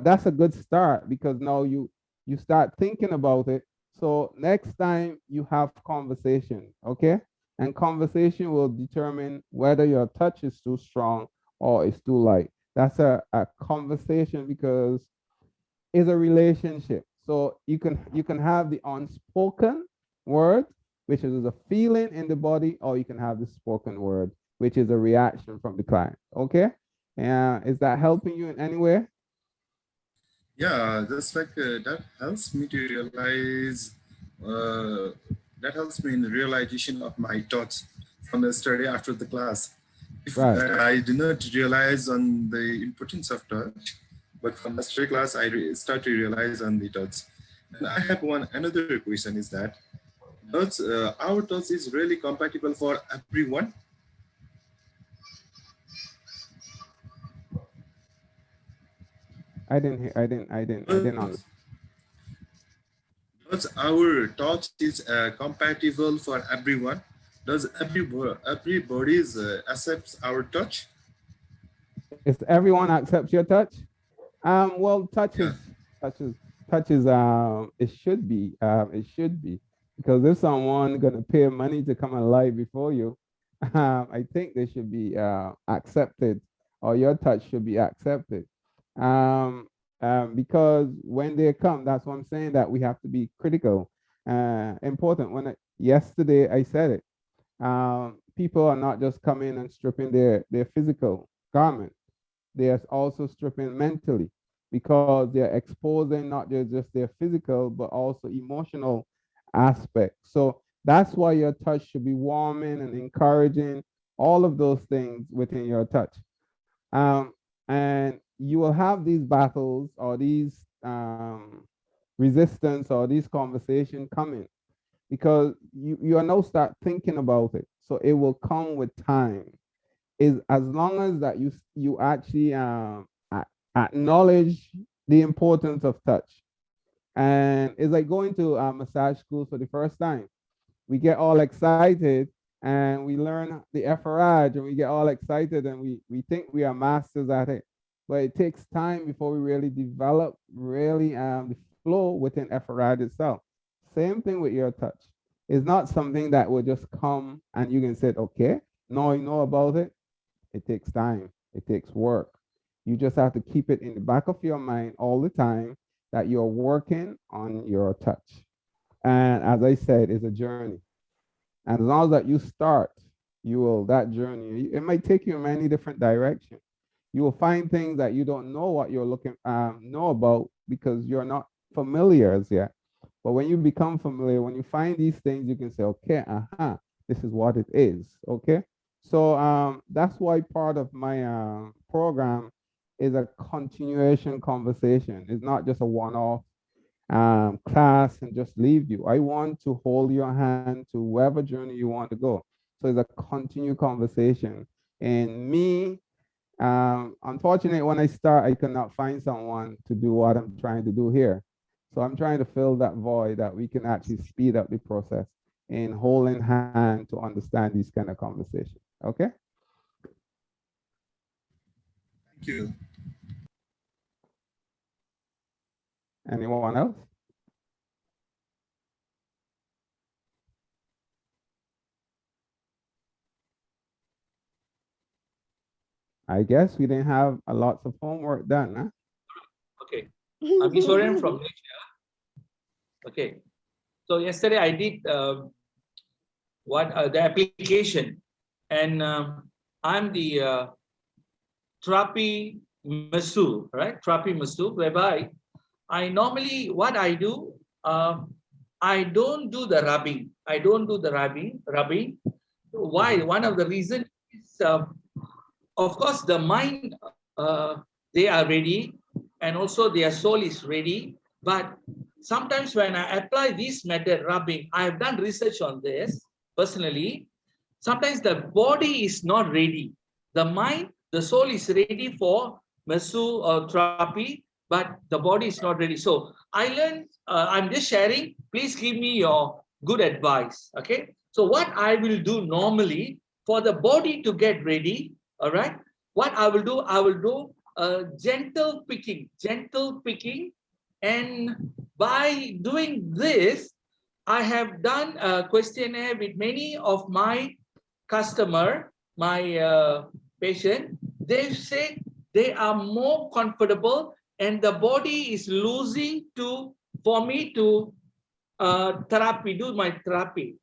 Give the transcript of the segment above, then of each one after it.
that's a good start because now you start thinking about it. So next time you have conversation, okay? And conversation will determine whether your touch is too strong or it's too light. That's a conversation because it's a relationship. So you can have the unspoken word, which is a feeling in the body, or you can have the spoken word, which is a reaction from the client. Okay? And is that helping you in any way? Yeah, just like that helps me to realize, uh, that helps me in the realization of my thoughts from the study after the class. If Right. I did not realize on the importance of touch, but from the study class, start to realize on the thoughts. And I have one another question is that does our touch is really compatible for everyone? I didn't hear, I didn't Does, does our touch is compatible for everyone? Does everybody's accepts our touch? is everyone accepts your touch? Well, Yeah. touches, touches. It should be, because if someone gonna pay money to come alive before you, I think they should be accepted, or your touch should be accepted. Um, because when they come, that's what I'm saying. That we have to be critical, important. Yesterday I said it. People are not just coming and stripping their physical garment, they are also stripping mentally, because they're exposing not just their physical but also emotional aspect. So that's why your touch should be warming and encouraging, all of those things within your touch. And you will have these battles or these resistance or these conversation coming, because you are now start thinking about it. So it will come with time, is as long as that you actually acknowledge the importance of touch. And it's like going to massage school for the first time. We get all excited and we learn the efforage and we get all excited and we think we are masters at it. But it takes time before we really develop really the flow within efforage itself. Same thing with your touch. It's not something that will just come and you can say, okay, now you know about it. It takes time, it takes work. You just have to keep it in the back of your mind all the time that you're working on your touch. And as I said, it's a journey. And as long as that you start, you will, that journey, it might take you in many different directions. You will find things that you don't know what you're looking know about because you're not familiar as yet. But when you become familiar, when you find these things, you can say, okay, this is what it is. Okay. So that's why part of my program is a continuation conversation. It's not just a one-off class and just leave you. I want to hold your hand to wherever journey you want to go. So it's a continued conversation. And me, unfortunately, when I start, I cannot find someone to do what I'm trying to do here. So I'm trying to fill that void that we can actually speed up the process in holding hand to understand these kind of conversations. Okay? Thank you. Anyone else? I guess we didn't have a lots of homework done, huh? Okay. I'm Ishwaran from Malaysia. Okay. So yesterday I did what the application, and I'm the therapy masseur, right? Therapy masseur, whereby I normally what I do, I don't do the rubbing. I don't do the rubbing. Why? Mhm. One of the reasons is, of course, the mind, they are ready, and also their soul is ready. But sometimes when I apply this method, rubbing, I have done research on this personally. Sometimes the body is not ready. The mind, the soul is ready for massage or therapy, but the body is not ready. So I learned, I'm just sharing. Please give me your good advice. Okay. So what I will do normally for the body to get ready, all right, what I will do gentle picking. And by doing this, I have done a questionnaire with many of my customer, my patient. They say they are more comfortable and the body is losing to for me to do my therapy.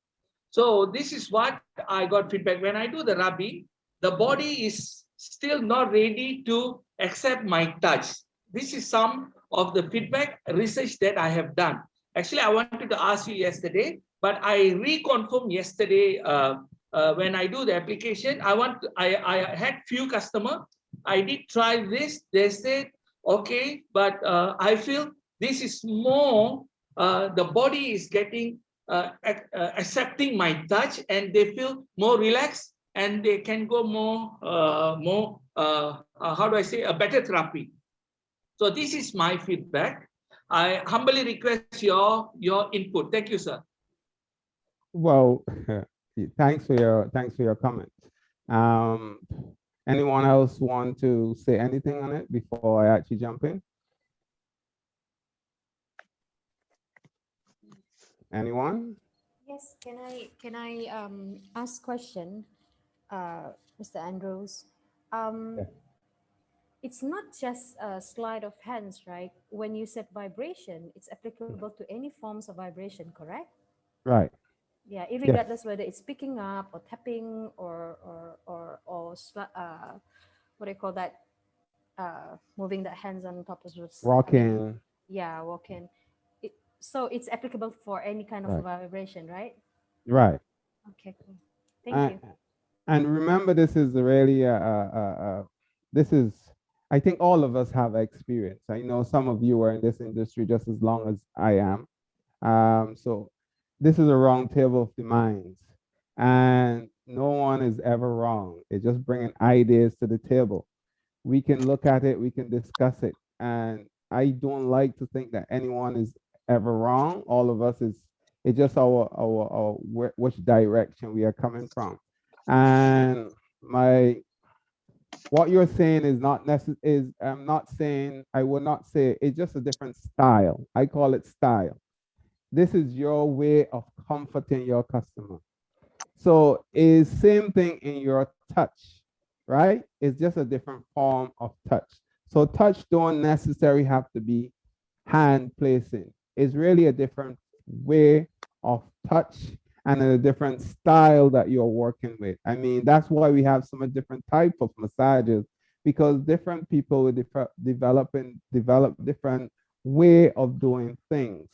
So this is what I got feedback. When I do the rubbing, the body is still not ready to accept my touch. This is some of the feedback research that I have done. Actually, I wanted to ask you yesterday, but I reconfirmed yesterday when I do the application. I had few customer. I did try this. They said, okay, but I feel this is more, the body is getting accepting my touch and they feel more relaxed and they can go how do I say, a better therapy. So this is my feedback. I humbly request your input. Thank you, sir. Well, thanks for your comments. Anyone else want to say anything on it before I actually jump in? Anyone? Yes, can I ask question, Mr. Andrews? Yeah. It's not just a sleight of hands, right? When you set vibration, it's applicable to any forms of vibration, correct? Right. Yeah, Yes. regardless whether it's picking up or tapping what do you call that? Moving the hands on top of the, Rocking. yeah, walking. So it's applicable for any kind of Right. vibration, right? Right. Okay, cool. Thank you. And remember, this is really this is, I think all of us have experience. I know some of you are in this industry just as long as I am. So this is a round table of the minds, and no one is ever wrong. It's just bringing ideas to the table. We can look at it, we can discuss it, and I don't like to think that anyone is ever wrong. All of us is, it's just our which direction we are coming from. And my what you're saying is not necessary, is I'm not saying, I would not say it's just a different style. I call it style. This is your way of comforting your customer. So is same thing in your touch, right? It's just a different form of touch. So touch don't necessarily have to be hand placing. It's really a different way of touch and a different style that you're working with. I mean, that's why we have so many different type of massages, because different people will develop different way of doing things.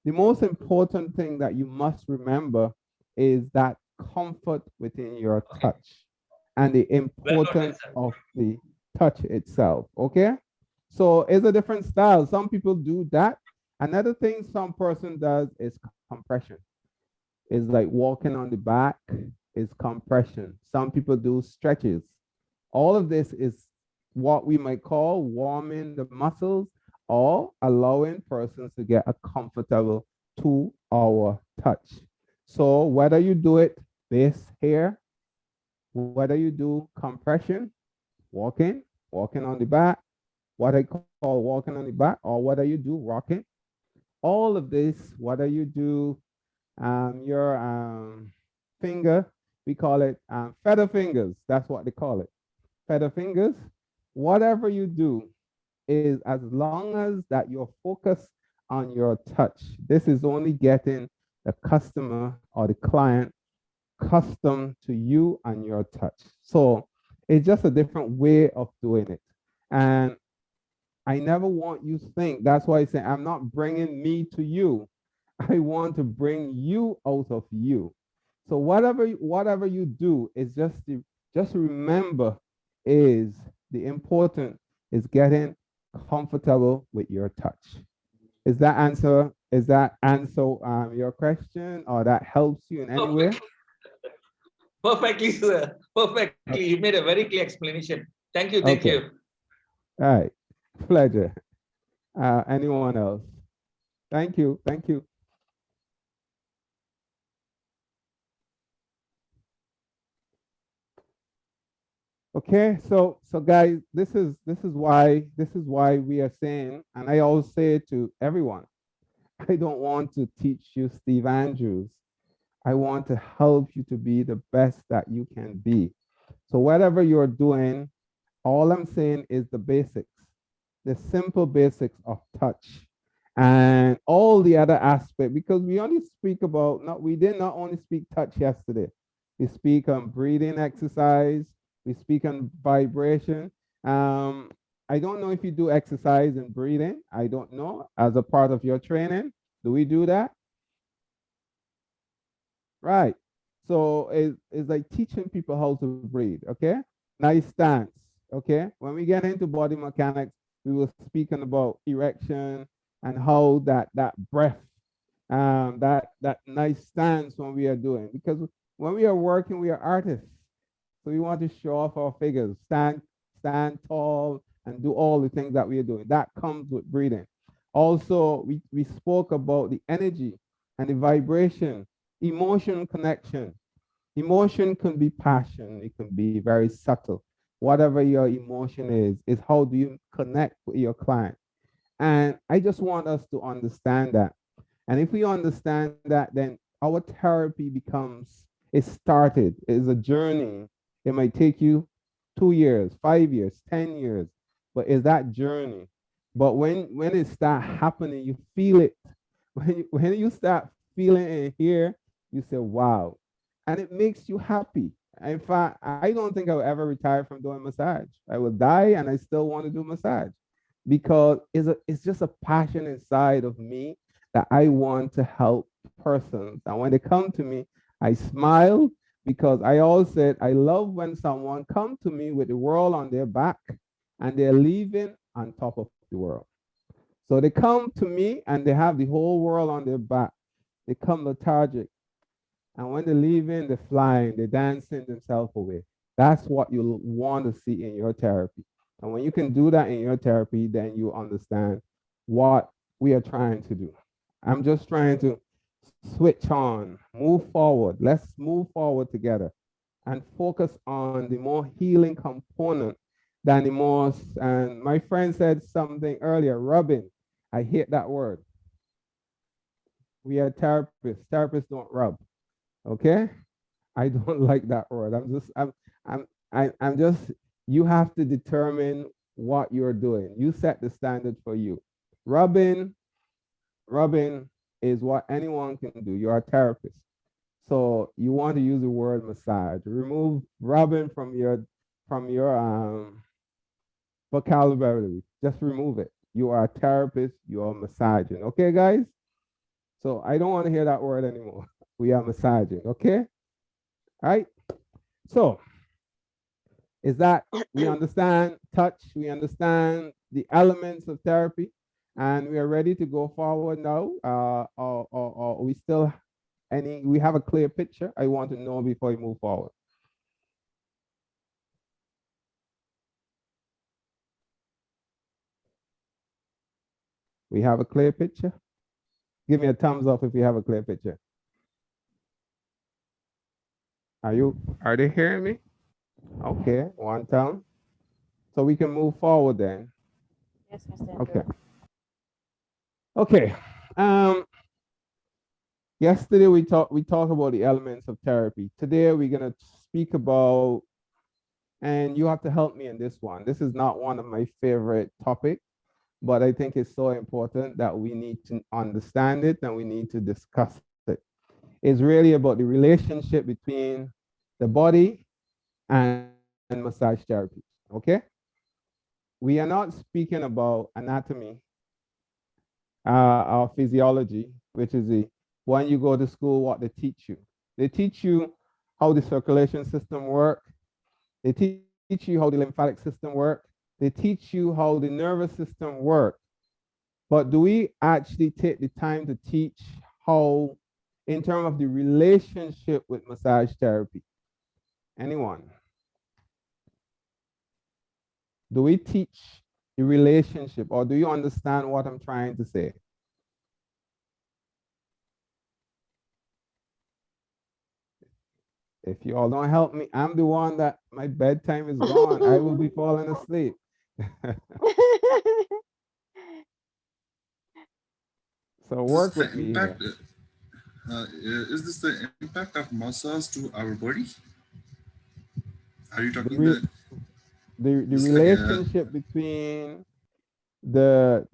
The most important thing that you must remember is that comfort within your touch and the importance of the touch itself. Okay. So it's a different style. Some people do that. Another thing some person does is compression. It's like walking on the back is compression. Some people do stretches. All of this is what we might call warming the muscles or allowing persons to get a comfortable 2-hour touch. So whether you do it this here, whether you do compression, walking on the back, what I call walking on the back, or whether you do rocking, all of this, whether you do your finger, we call it feather fingers. That's what they call it. Feather fingers. Whatever you do is as long as that you're focused on your touch. This is only getting the customer or the client accustomed to you and your touch. So it's just a different way of doing it. And I never want you to think, that's why I say I'm not bringing me to you. I want to bring you out of you. So whatever you do is just remember is the important is getting comfortable with your touch. Is that answer your question, or that helps you in any way? Perfectly, sir. Perfectly. You made a very clear explanation. Thank you. Thank you. All right. Pleasure. Anyone else? Thank you. Thank you. Okay, so guys, this is why we are saying, and I always say it to everyone, I don't want to teach you Steve Andrews. I want to help you to be the best that you can be. So whatever you're doing, all I'm saying is the basics, the simple basics of touch and all the other aspect, because we only speak about, not we did not only speak touch yesterday. We speak on breathing exercise, we speak on vibration. Um, I don't know if you do exercise and breathing. I don't know as a part of your training. Do we do that? Right. So it's like teaching people how to breathe. Okay. Nice stance. Okay. When we get into body mechanics, we will speak on about erection and how that breath, that nice stance when we are doing, because when we are working, we are artists. So we want to show off our figures, stand tall, and do all the things that we are doing. That comes with breathing. Also, we spoke about the energy and the vibration, emotion connection. Emotion can be passion, it can be very subtle. Whatever your emotion is how do you connect with your client. And I just want us to understand that. And if we understand that, then our therapy becomes, it started, it's a journey. It might take you 2 years, 5 years, 10 years, but it's that journey. But when it start happening, you feel it. When you start feeling it here, you say, wow. And it makes you happy. In fact, I don't think I'll ever retire from doing massage. I will die and I still want to do massage because it's just a passion inside of me that I want to help persons. And when they come to me, I smile because I always said I love when someone come to me with the world on their back and they're leaving on top of the world. So they come to me and they have the whole world on their back. They come lethargic. And when they're leaving, they're flying, they're dancing themselves away. That's what you want to see in your therapy. And when you can do that in your therapy, then you understand what we are trying to do. I'm just trying to switch on, move forward. Let's move forward together and focus on the more healing component than the most. And my friend said something earlier, rubbing. I hate that word. We are therapists. Therapists don't rub. Okay? I don't like that word. I'm just, you have to determine what you're doing. You set the standard for you. Rubbing is what anyone can do. You're a therapist. So you want to use the word massage. Remove rubbing from your vocabulary. Just remove it. You are a therapist, you are massaging. Okay, guys? So I don't want to hear that word anymore. We are massaging, okay? All right. So is that we understand touch, we understand the elements of therapy, and we are ready to go forward now. Or we still we have a clear picture? I want to know before we move forward. We have a clear picture? Give me a thumbs up if you have a clear picture. Are they hearing me? Okay, one thumb. So we can move forward then. Yes, Mr. Okay. Okay. Yesterday we talked about the elements of therapy. Today we're gonna speak about, and you have to help me in this one. This is not one of my favorite topics, but I think it's so important that we need to understand it and we need to discuss it. It's really about the relationship between the body and massage therapy. Okay? We are not speaking about anatomy or physiology, which is the when you go to school, what they teach you. They teach you how the circulation system works. They teach you how the lymphatic system works. They teach you how the nervous system works. But do we actually take the time to teach how, in terms of the relationship with massage therapy? Anyone? Do we teach the relationship, or do you understand what I'm trying to say? If you all don't help me, I'm the one that my bedtime is gone. I will be falling asleep. So Is work this with the me here. impact? Is this the impact of massage to our body? Are you The talking re- the the this like relationship between the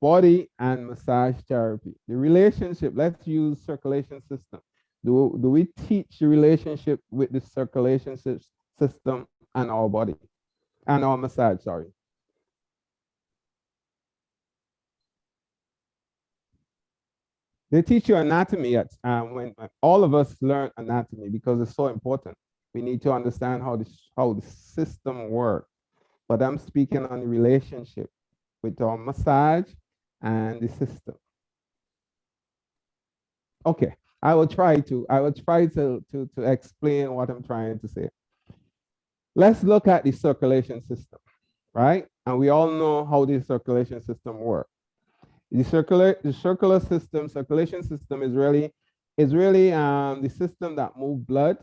body and massage therapy. The relationship, let's use circulation system. Do we teach the relationship with the circulation system and our body and our massage, sorry. They teach you anatomy at when all of us learn anatomy because it's so important. We need to understand how the system works. But I'm speaking on the relationship with our massage and the system. Okay, I will try to explain what I'm trying to say. Let's look at the circulation system, right? And we all know how the circulation system works. Circulation system is really the system that moves blood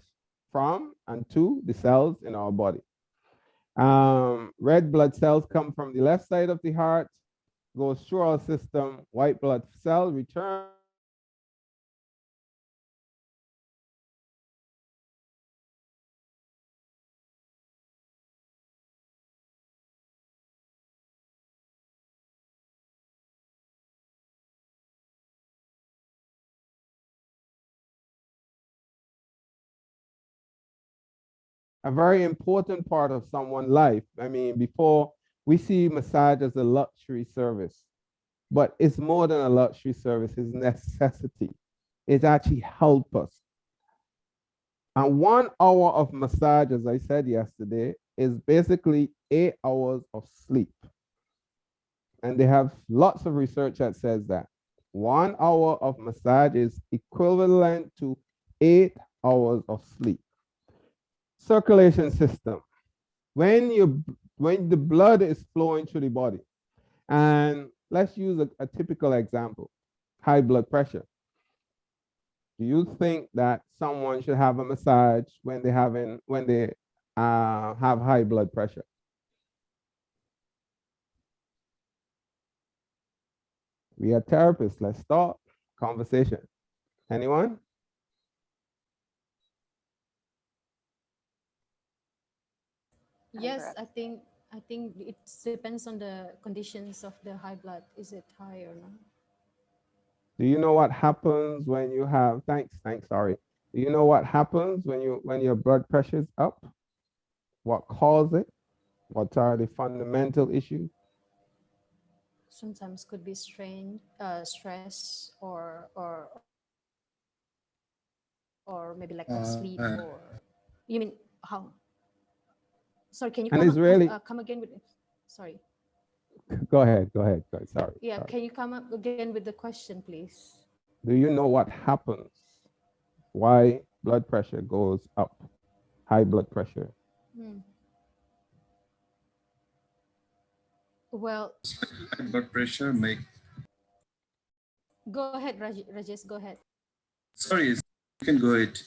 from and to the cells in our body. Red blood cells come from the left side of the heart, goes through our system. White blood cell return a very important part of someone's life. I mean, before we see massage as a luxury service, but it's more than a luxury service, it's necessity. It actually helps us. And 1 hour of massage, as I said yesterday, is basically 8 hours of sleep. And they have lots of research that says that 1 hour of massage is equivalent to 8 hours of sleep. Circulation system. When the blood is flowing through the body, and let's use a typical example, high blood pressure. Do you think that someone should have a massage when they have high blood pressure? We are therapists. Let's start conversation. Anyone? Yes, I think it depends on the conditions of the high blood. Is it high or not? Do you know what happens when you have thanks, sorry. Do you know what happens when your blood pressure is up? What causes it? What are the fundamental issues? Sometimes could be strain, stress, or maybe lack of sleep, or you mean how? Sorry, can you And it's really come again with? Sorry. go ahead. Sorry. Yeah, Sorry. can you come up again with the question, please? Do you know what happens? Why blood pressure goes up? High blood pressure. Hmm. Well, high blood pressure make? go ahead, Rajesh. Go ahead. Sorry, you can go ahead.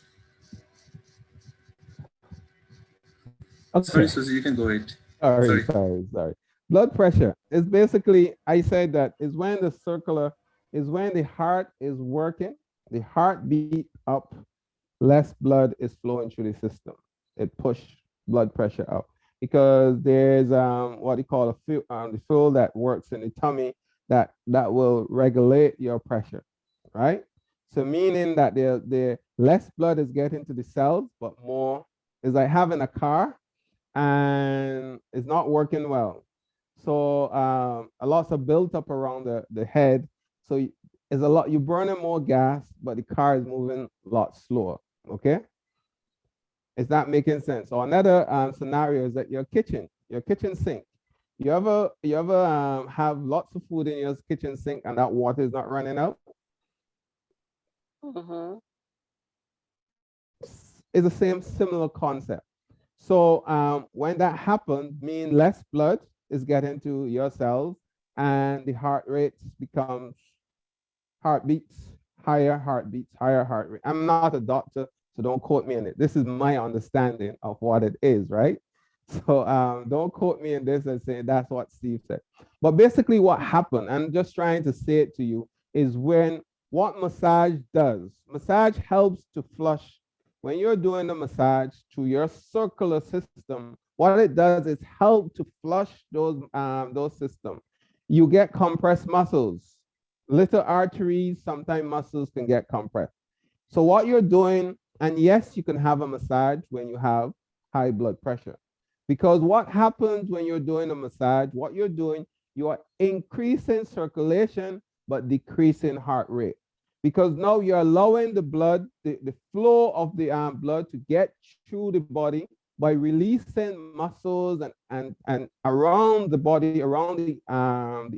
Sorry, Okay. Susie, you can go ahead. Sorry. Blood pressure is basically, I said that is when the heart is working, the heart beat up, less blood is flowing through the system. It push blood pressure up because there's what you call the fuel that works in the tummy that will regulate your pressure, right? So meaning that the less blood is getting to the cells, but more is like having a car and it's not working well. So a lot of built up around the head. So it's a lot, you're burning more gas, but the car is moving a lot slower. Okay. Is that making sense? So another scenario is that your kitchen sink. You ever have lots of food in your kitchen sink and that water is not running out? Mm-hmm. It's the same similar concept. So when that happens, mean less blood is getting to your cells and the heart rate becomes heartbeats, higher heartbeats, higher heart rate. I'm not a doctor, So don't quote me on it. This is my understanding of what it is, right? So don't quote me in this and say that's what Steve said. But basically what happened, I'm just trying to say it to you, is when what massage does, massage helps to flush. When you're doing the massage to your circular system, what it does is help to flush those systems. You get compressed muscles, little arteries, sometimes muscles can get compressed. So what you're doing, and yes, you can have a massage when you have high blood pressure. Because what happens when you're doing a massage, what you're doing, you are increasing circulation, but decreasing heart rate. Because now you're allowing the blood, the flow of the blood to get through the body by releasing muscles and around the body, around the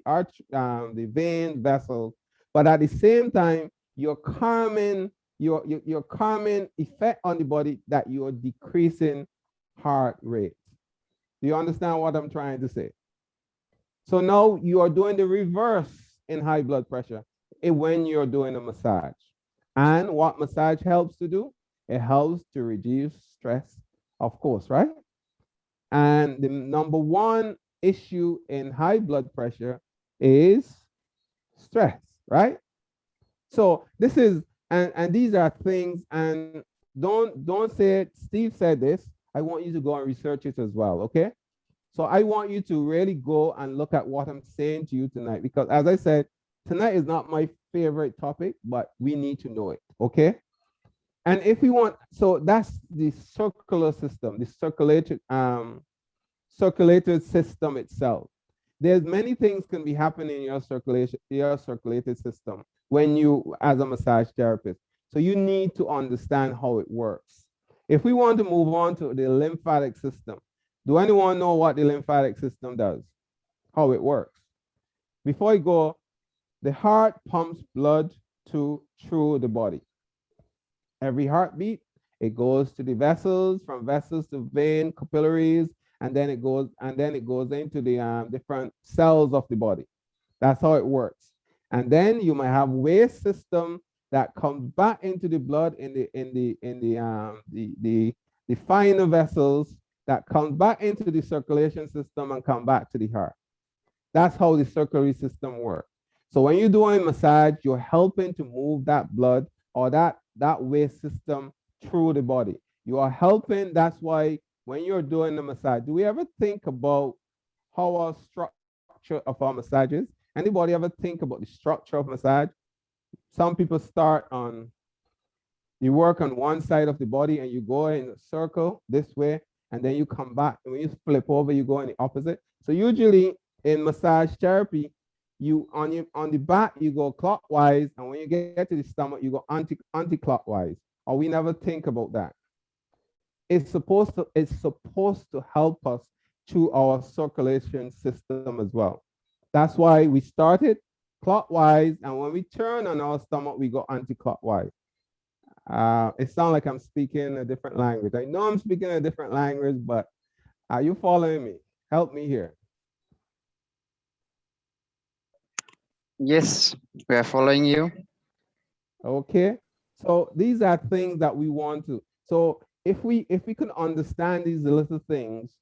arch, the vein vessels. But at the same time, you're calming your calming effect on the body that you're decreasing heart rate. Do you understand what I'm trying to say? So now you are doing the reverse in high blood pressure when you're doing a massage. And what massage helps to do? It helps to reduce stress, of course, right? And the number one issue in high blood pressure is stress, right? So this is, and these are things, and don't say it, Steve said this. I want you to go and research it as well, okay? So I want you to really go and look at what I'm saying to you tonight, because as I said, tonight is not my favorite topic, but we need to know it, okay? And if we want, so that's the circular system, the circulated system itself. There's many things can be happening in your circulated system when you, as a massage therapist. So you need to understand how it works. If we want to move on to the lymphatic system, do anyone know what the lymphatic system does? How it works? Before I go, the heart pumps blood through the body. Every heartbeat, it goes to the vessels, from vessels to vein, capillaries, and then it goes into the different cells of the body. That's how it works. And then you might have waste system that comes back into the blood in the finer vessels that comes back into the circulation system and come back to the heart. That's how the circulatory system works. So when you're doing massage, you're helping to move that blood or that waste system through the body. You are helping. That's why when you're doing the massage, do we ever think about how our structure of our massages? Anybody ever think about the structure of massage? Some people start on, you work on one side of the body and you go in a circle this way, and then you come back. And when you flip over, you go in the opposite. So usually in massage therapy, you on the back, you go clockwise, and when you get to the stomach, you go anti-clockwise. Or we never think about that. It's supposed to help us through our circulation system as well. That's why we started clockwise, and when we turn on our stomach, we go anti-clockwise. It sounds like I'm speaking a different language. I know I'm speaking a different language, but are you following me? Help me here. Yes, we are following you. Okay. So these are things that we want to. So if we can understand these little things,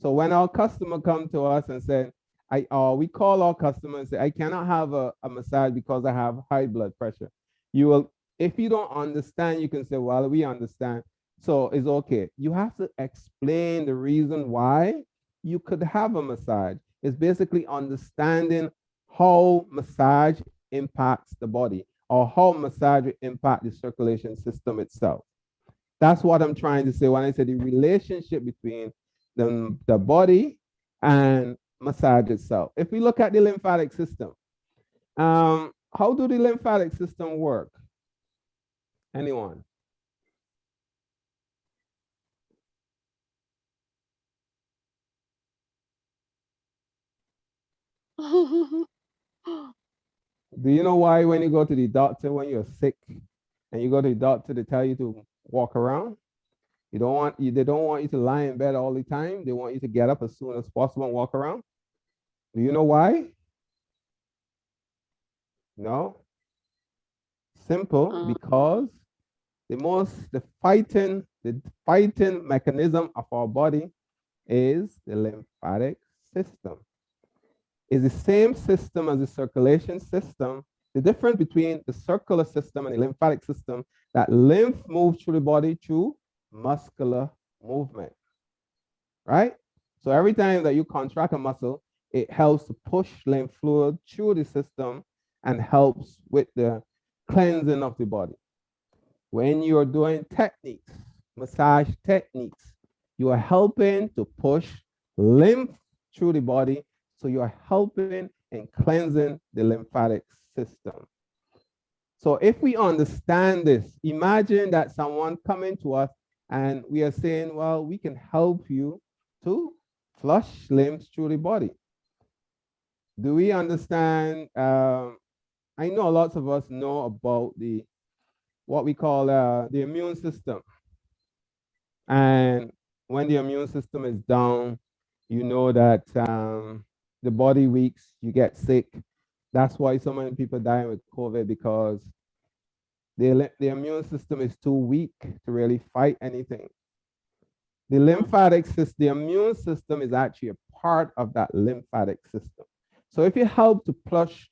so when our customer come to us and say, we call our customer and say, I cannot have a massage because I have high blood pressure. You will, if you don't understand, you can say, well, we understand. So it's okay. You have to explain the reason why you could have a massage. It's basically understanding how massage impacts the body or how massage impacts the circulation system itself. That's what I'm trying to say when I say the relationship between the body and massage itself. If we look at the lymphatic system, how do the lymphatic system work? Anyone? Do you know why when you go to the doctor when you're sick and you go to the doctor, they tell you to walk around? They don't want you to lie in bed all the time. They want you to get up as soon as possible and walk around. Do you know why? No. Simple, because the fighting mechanism of our body is the lymphatic system. It's the same system as the circulation system. The difference between the circular system and the lymphatic system, that lymph moves through the body through muscular movement, right? So every time that you contract a muscle, it helps to push lymph fluid through the system and helps with the cleansing of the body. When you're doing techniques, massage techniques, you are helping to push lymph through the body. So you are helping in cleansing the lymphatic system. So if we understand this, imagine that someone coming to us and we are saying, well, we can help you to flush lymph through the body. Do we understand? I know lots of us know about what we call the immune system. And when the immune system is down, you know that the body weaks, you get sick. That's why so many people die with COVID, because the immune system is too weak to really fight anything. The lymphatic system, the immune system is actually a part of that lymphatic system. So if you help to flush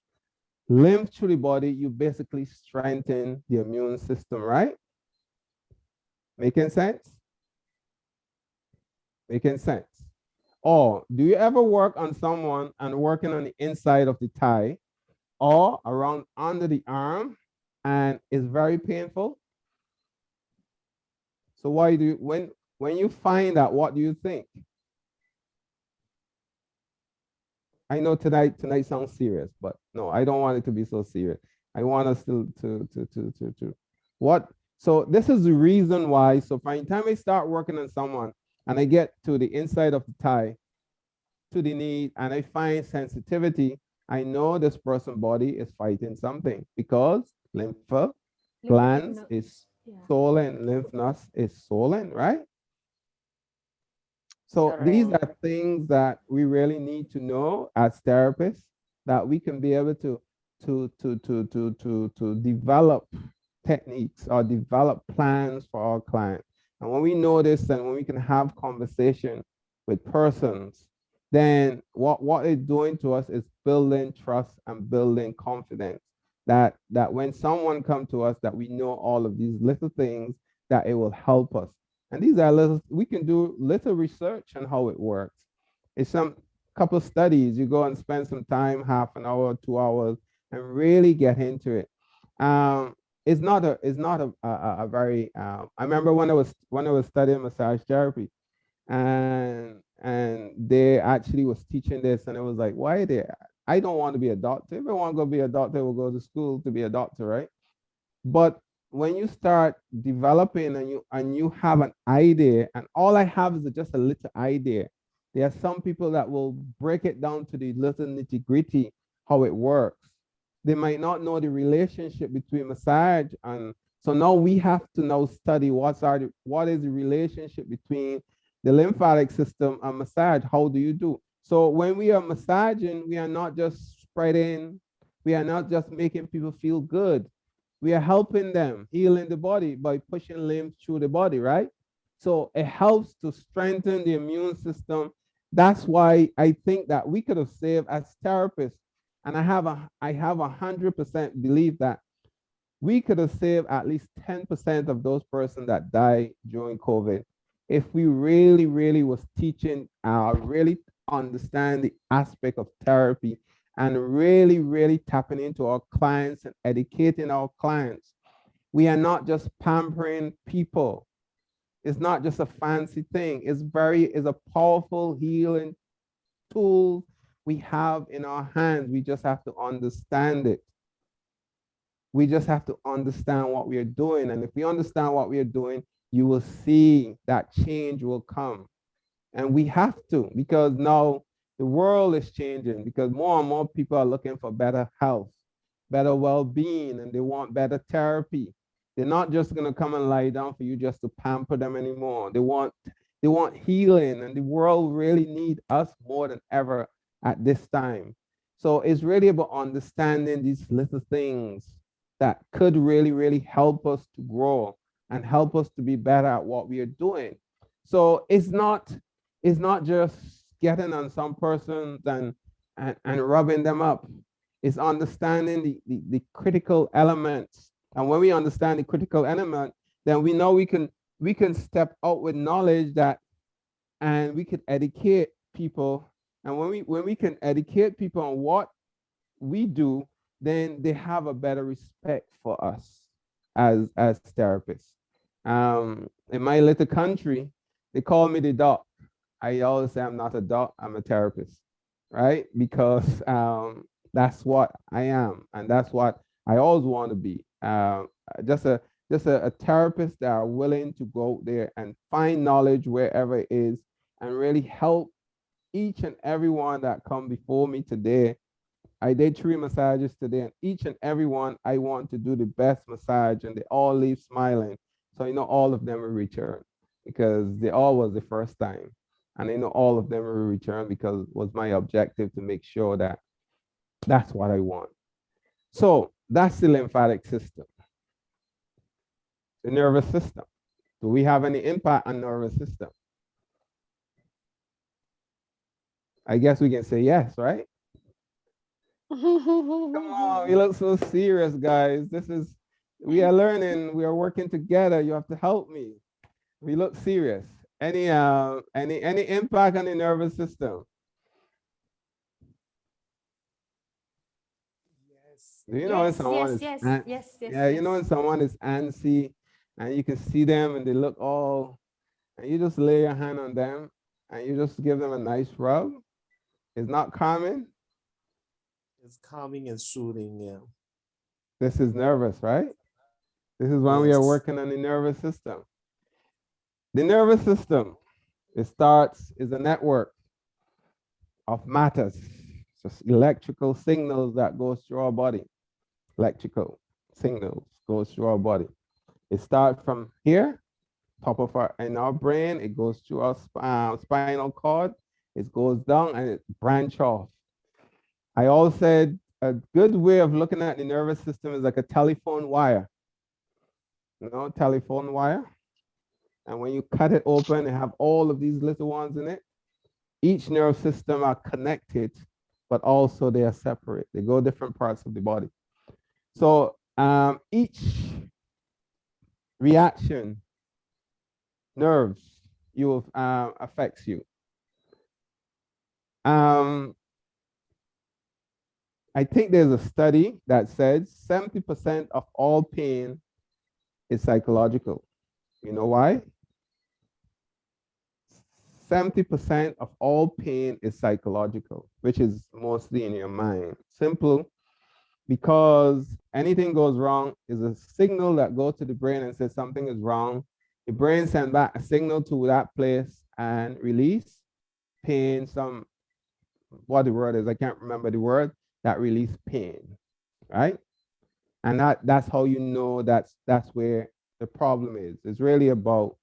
lymph through the body, you basically strengthen the immune system, right? Making sense? Making sense. Or do you ever work on someone and working on the inside of the thigh or around under the arm and it's very painful? So why do you, when you find that, what do you think? I know tonight sounds serious, but no, I don't want it to be so serious. I want us to what? So this is the reason why. So by the time I start working on someone and I get to the inside of the thigh, to the knee, and I find sensitivity, I know this person's body is fighting something, because lymph glands is swollen, lymph nodes is swollen, right? So these are things that we really need to know as therapists, that we can be able to develop techniques or develop plans for our clients. And when we know this, and when we can have conversation with persons, then what it's doing to us is building trust and building confidence, that when someone comes to us, that we know all of these little things, that it will help us. And these are little, we can do little research on how it works. It's some couple studies, you go and spend some time, half an hour, 2 hours, and really get into it. It's not a very, I remember when I was studying massage therapy, and they actually was teaching this, and it was like, why they, I don't want to be a doctor. If I want to go be a doctor, we'll go to school to be a doctor, right? But when you start developing and you have an idea, and all I have is just a little idea, there are some people that will break it down to the little nitty gritty, how it works. They might not know the relationship between massage, and so now we have to now study what is the relationship between the lymphatic system and massage. How do you do? So when we are massaging, we are not just spreading, we are not just making people feel good. We are helping them, healing the body by pushing lymph through the body, right? So it helps to strengthen the immune system. That's why I think that we could have saved, as therapists, and I have 100% belief that we could have saved at least 10% of those persons that died during COVID if we really, really was teaching, really understand the aspect of therapy, and really, really tapping into our clients and educating our clients. We are not just pampering people. It's not just a fancy thing. It's a powerful healing tool we have in our hands. We just have to understand it. We just have to understand what we are doing. And if we understand what we are doing, you will see that change will come. And we have to, because now the world is changing, because more and more people are looking for better health, better well-being, and they want better therapy. They're not just going to come and lie down for you just to pamper them anymore. They want healing, and the world really needs us more than ever at this time. So it's really about understanding these little things that could really, really help us to grow and help us to be better at what we are doing. So it's not just getting on some persons and rubbing them up. It's understanding the critical elements. And when we understand the critical element, then we know we can step out with knowledge that, and we can educate people. And when we can educate people on what we do, then they have a better respect for us as therapists. In my little country, they call me the doc. I always say I'm not a doc, I'm a therapist, right? Because that's what I am, and that's what I always want to be. Just a a therapist that are willing to go out there and find knowledge wherever it is, and really help each and every one that come before me today. I did 3 massages today, and each and every one I want to do the best massage, and they all leave smiling. So all of them will return because they all was the first time, and all of them will return because it was my objective to make sure that that's what I want. So that's the lymphatic system, the nervous system. Do we have any impact on nervous system? I guess we can say yes, right? Come on, you look so serious, guys. We are learning, we are working together. You have to help me. We look serious. Any impact on the nervous system? Do you know when Yes, someone yes, is yes, yes, yes, yeah, you know yes. when someone is antsy and you can see them and they look all, and you just lay your hand on them and you just give them a nice rub. It's not calming. It's calming and soothing, yeah. This is nervous, right? This is when we are Yes. working on the nervous system. The nervous system, is a network of matters, just electrical signals that goes through our body. Electrical signals goes through our body. It starts from here, top of in our brain. It goes through our spinal cord. It goes down and it branch off. I always said a good way of looking at the nervous system is like a telephone wire. Telephone wire. And when you cut it open, it have all of these little ones in it. Each nerve system are connected, but also they are separate. They go different parts of the body. So each reaction, nerves, affects you. I think there's a study that says 70% of all pain is psychological. You know why? 70% of all pain is psychological, which is mostly in your mind. Simple, because anything goes wrong is a signal that goes to the brain and says something is wrong. The brain sends back a signal to that place and release pain, what the word is, I can't remember the word, that release pain, right? And that's how you know that's where the problem is. It's really about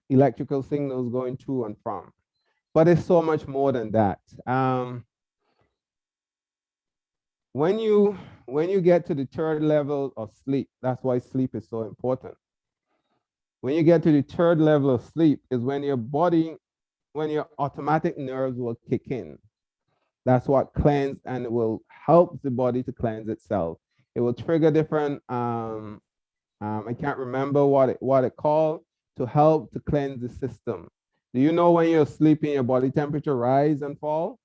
electrical signals going to and from. But it's so much more than that. When you get to the third level of sleep, that's why sleep is so important. When you get to the third level of sleep is when your automatic nerves will kick in. That's what cleanse, and it will help the body to cleanse itself. It will trigger different, I can't remember what it called, to help to cleanse the system. Do you know when you're sleeping, your body temperature rise and fall?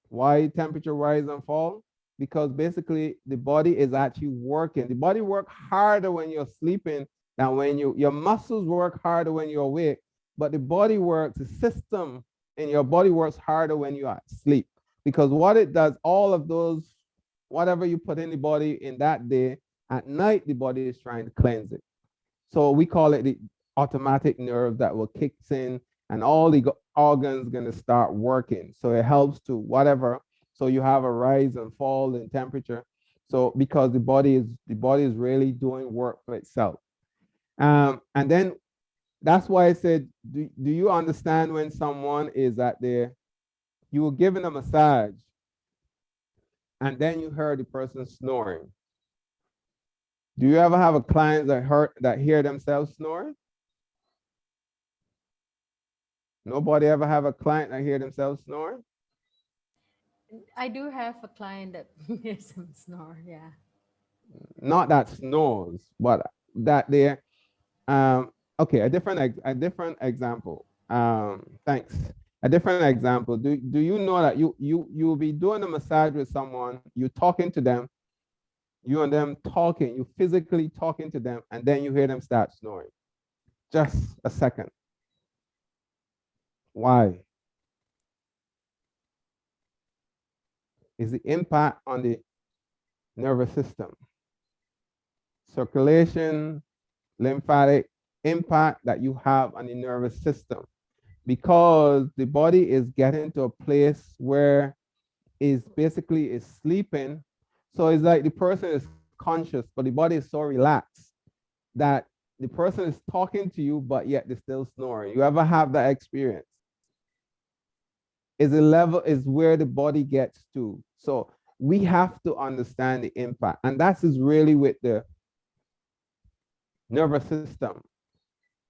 Why temperature rise and fall? Because basically the body is actually working. The body works harder when you're sleeping than when your muscles work harder when you're awake, but the system in your body works harder when you are asleep. Because what it does, all of those, whatever you put in the body in that day, at night, the body is trying to cleanse it. So we call it the automatic nerve that will kick in, and all the organs going to start working. So it helps to whatever. So you have a rise and fall in temperature. So because the body is really doing work for itself. And then that's why I said, do you understand when someone is at there, you were given a massage, and then you heard the person snoring? Do you ever have a client that hear themselves snoring? Nobody ever have a client that hear themselves snoring? I do have a client that hears some snore. Yeah. Not that snores, but that they're okay, a different example. Thanks. A different example. Do you know that you'll be doing a massage with someone, you're talking to them, you and them talking, you physically talking to them, and then you hear them start snoring. Just a second. Why? Is the impact on the nervous system, circulation, lymphatic impact that you have on the nervous system, because the body is getting to a place where is basically is sleeping. So it's like the person is conscious, but the body is so relaxed that the person is talking to you, but yet they're still snoring. You ever have that experience? Is the level is where the body gets to. So we have to understand the impact, and that is really with the nervous system.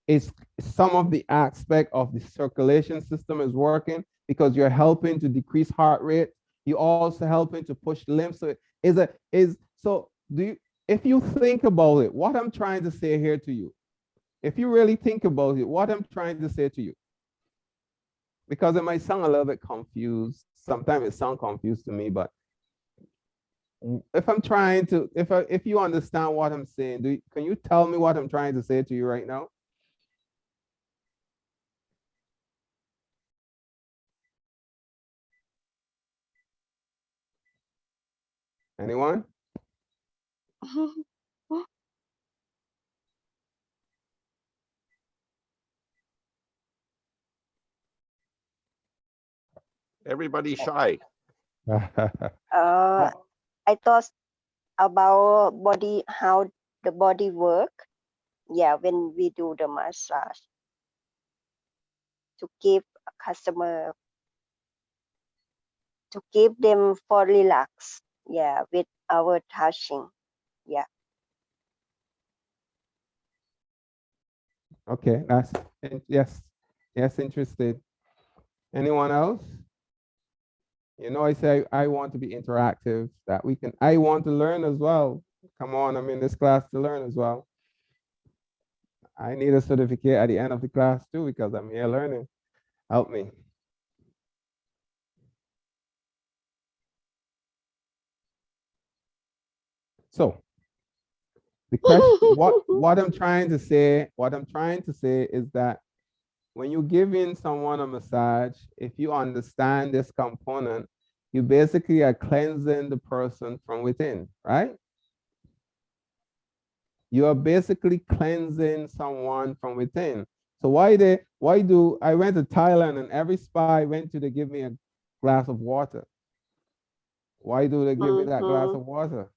It's some of the aspect of the circulation system is working because you're helping to decrease heart rate. You also helping to push lymph. So do you, if you think about it, what I'm trying to say here to you, if you really think about it, what I'm trying to say to you, because it might sound a little bit confused. Sometimes it sounds confused to me, but if I'm trying to, if you understand what I'm saying, can you tell me what I'm trying to say to you right now? Anyone? Everybody's shy. I thought about body, how the body work. Yeah, when we do the massage to keep customer, to keep them for relax. Yeah, with our touching. Yeah. Okay, that's yes, interested. Anyone else? You know, I say I want to be interactive, that we can, I want to learn as well. Come on, I'm in this class to learn as well. I need a certificate at the end of the class too, because I'm here learning. Help me. So the question, what I'm trying to say is that when you're giving someone a massage, if you understand this component, you basically are cleansing the person from within, right? You are basically cleansing someone from within. So why do I went to Thailand and every spa I went to, they give me a glass of water. Why do they give me that glass of water?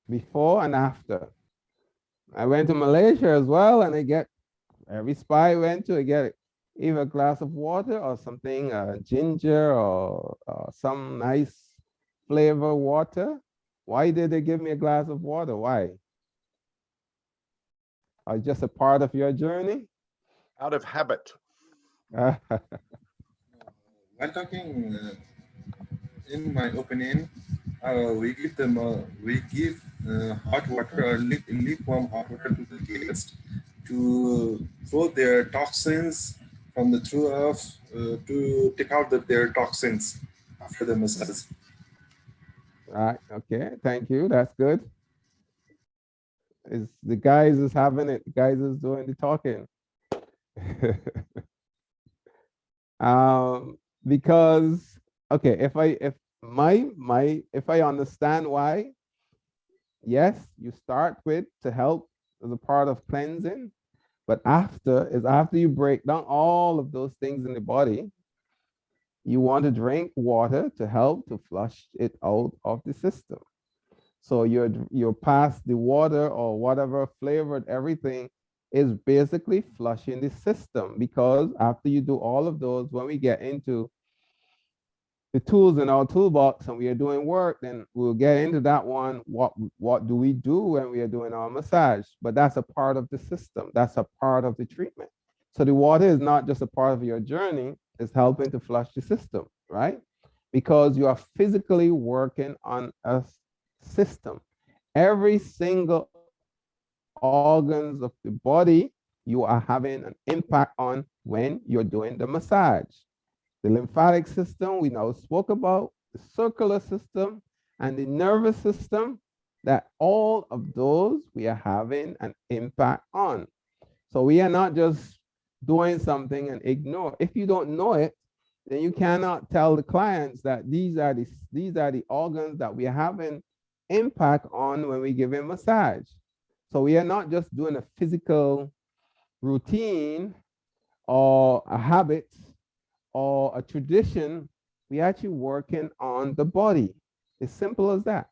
Before and after. I went to Malaysia as well, and I get every spa I went to, I get either a glass of water or something, ginger or some nice flavor water. Why did they give me a glass of water? Why? Are just a part of your journey? Out of habit. While talking, in my opinion, we give hot water or lukewarm hot water to the guests to throw their toxins from the to take out their toxins after the massage. Right. Okay. Thank you. That's good. Is the guys is having it. The guys is doing the talking. Because okay, if I understand why, yes, you start with to help as a part of cleansing, but after you break down all of those things in the body, you want to drink water to help to flush it out of the system. So you're past the water or whatever flavored everything is basically flushing the system, because after you do all of those, when we get into the tools in our toolbox and we are doing work, then we'll get into that one. What do we do when we are doing our massage? But that's a part of the system. That's a part of the treatment. So the water is not just a part of your journey, it's helping to flush the system, right? Because you are physically working on a system. Every single organs of the body you are having an impact on when you're doing the massage. The lymphatic system we now spoke about, the circular system, and the nervous system, that all of those we are having an impact on. So we are not just doing something and ignore. If you don't know it, then you cannot tell the clients that these are the organs that we are having impact on when we give a massage. So we are not just doing a physical routine or a habit or a tradition. We actually working on the body. It's simple as that.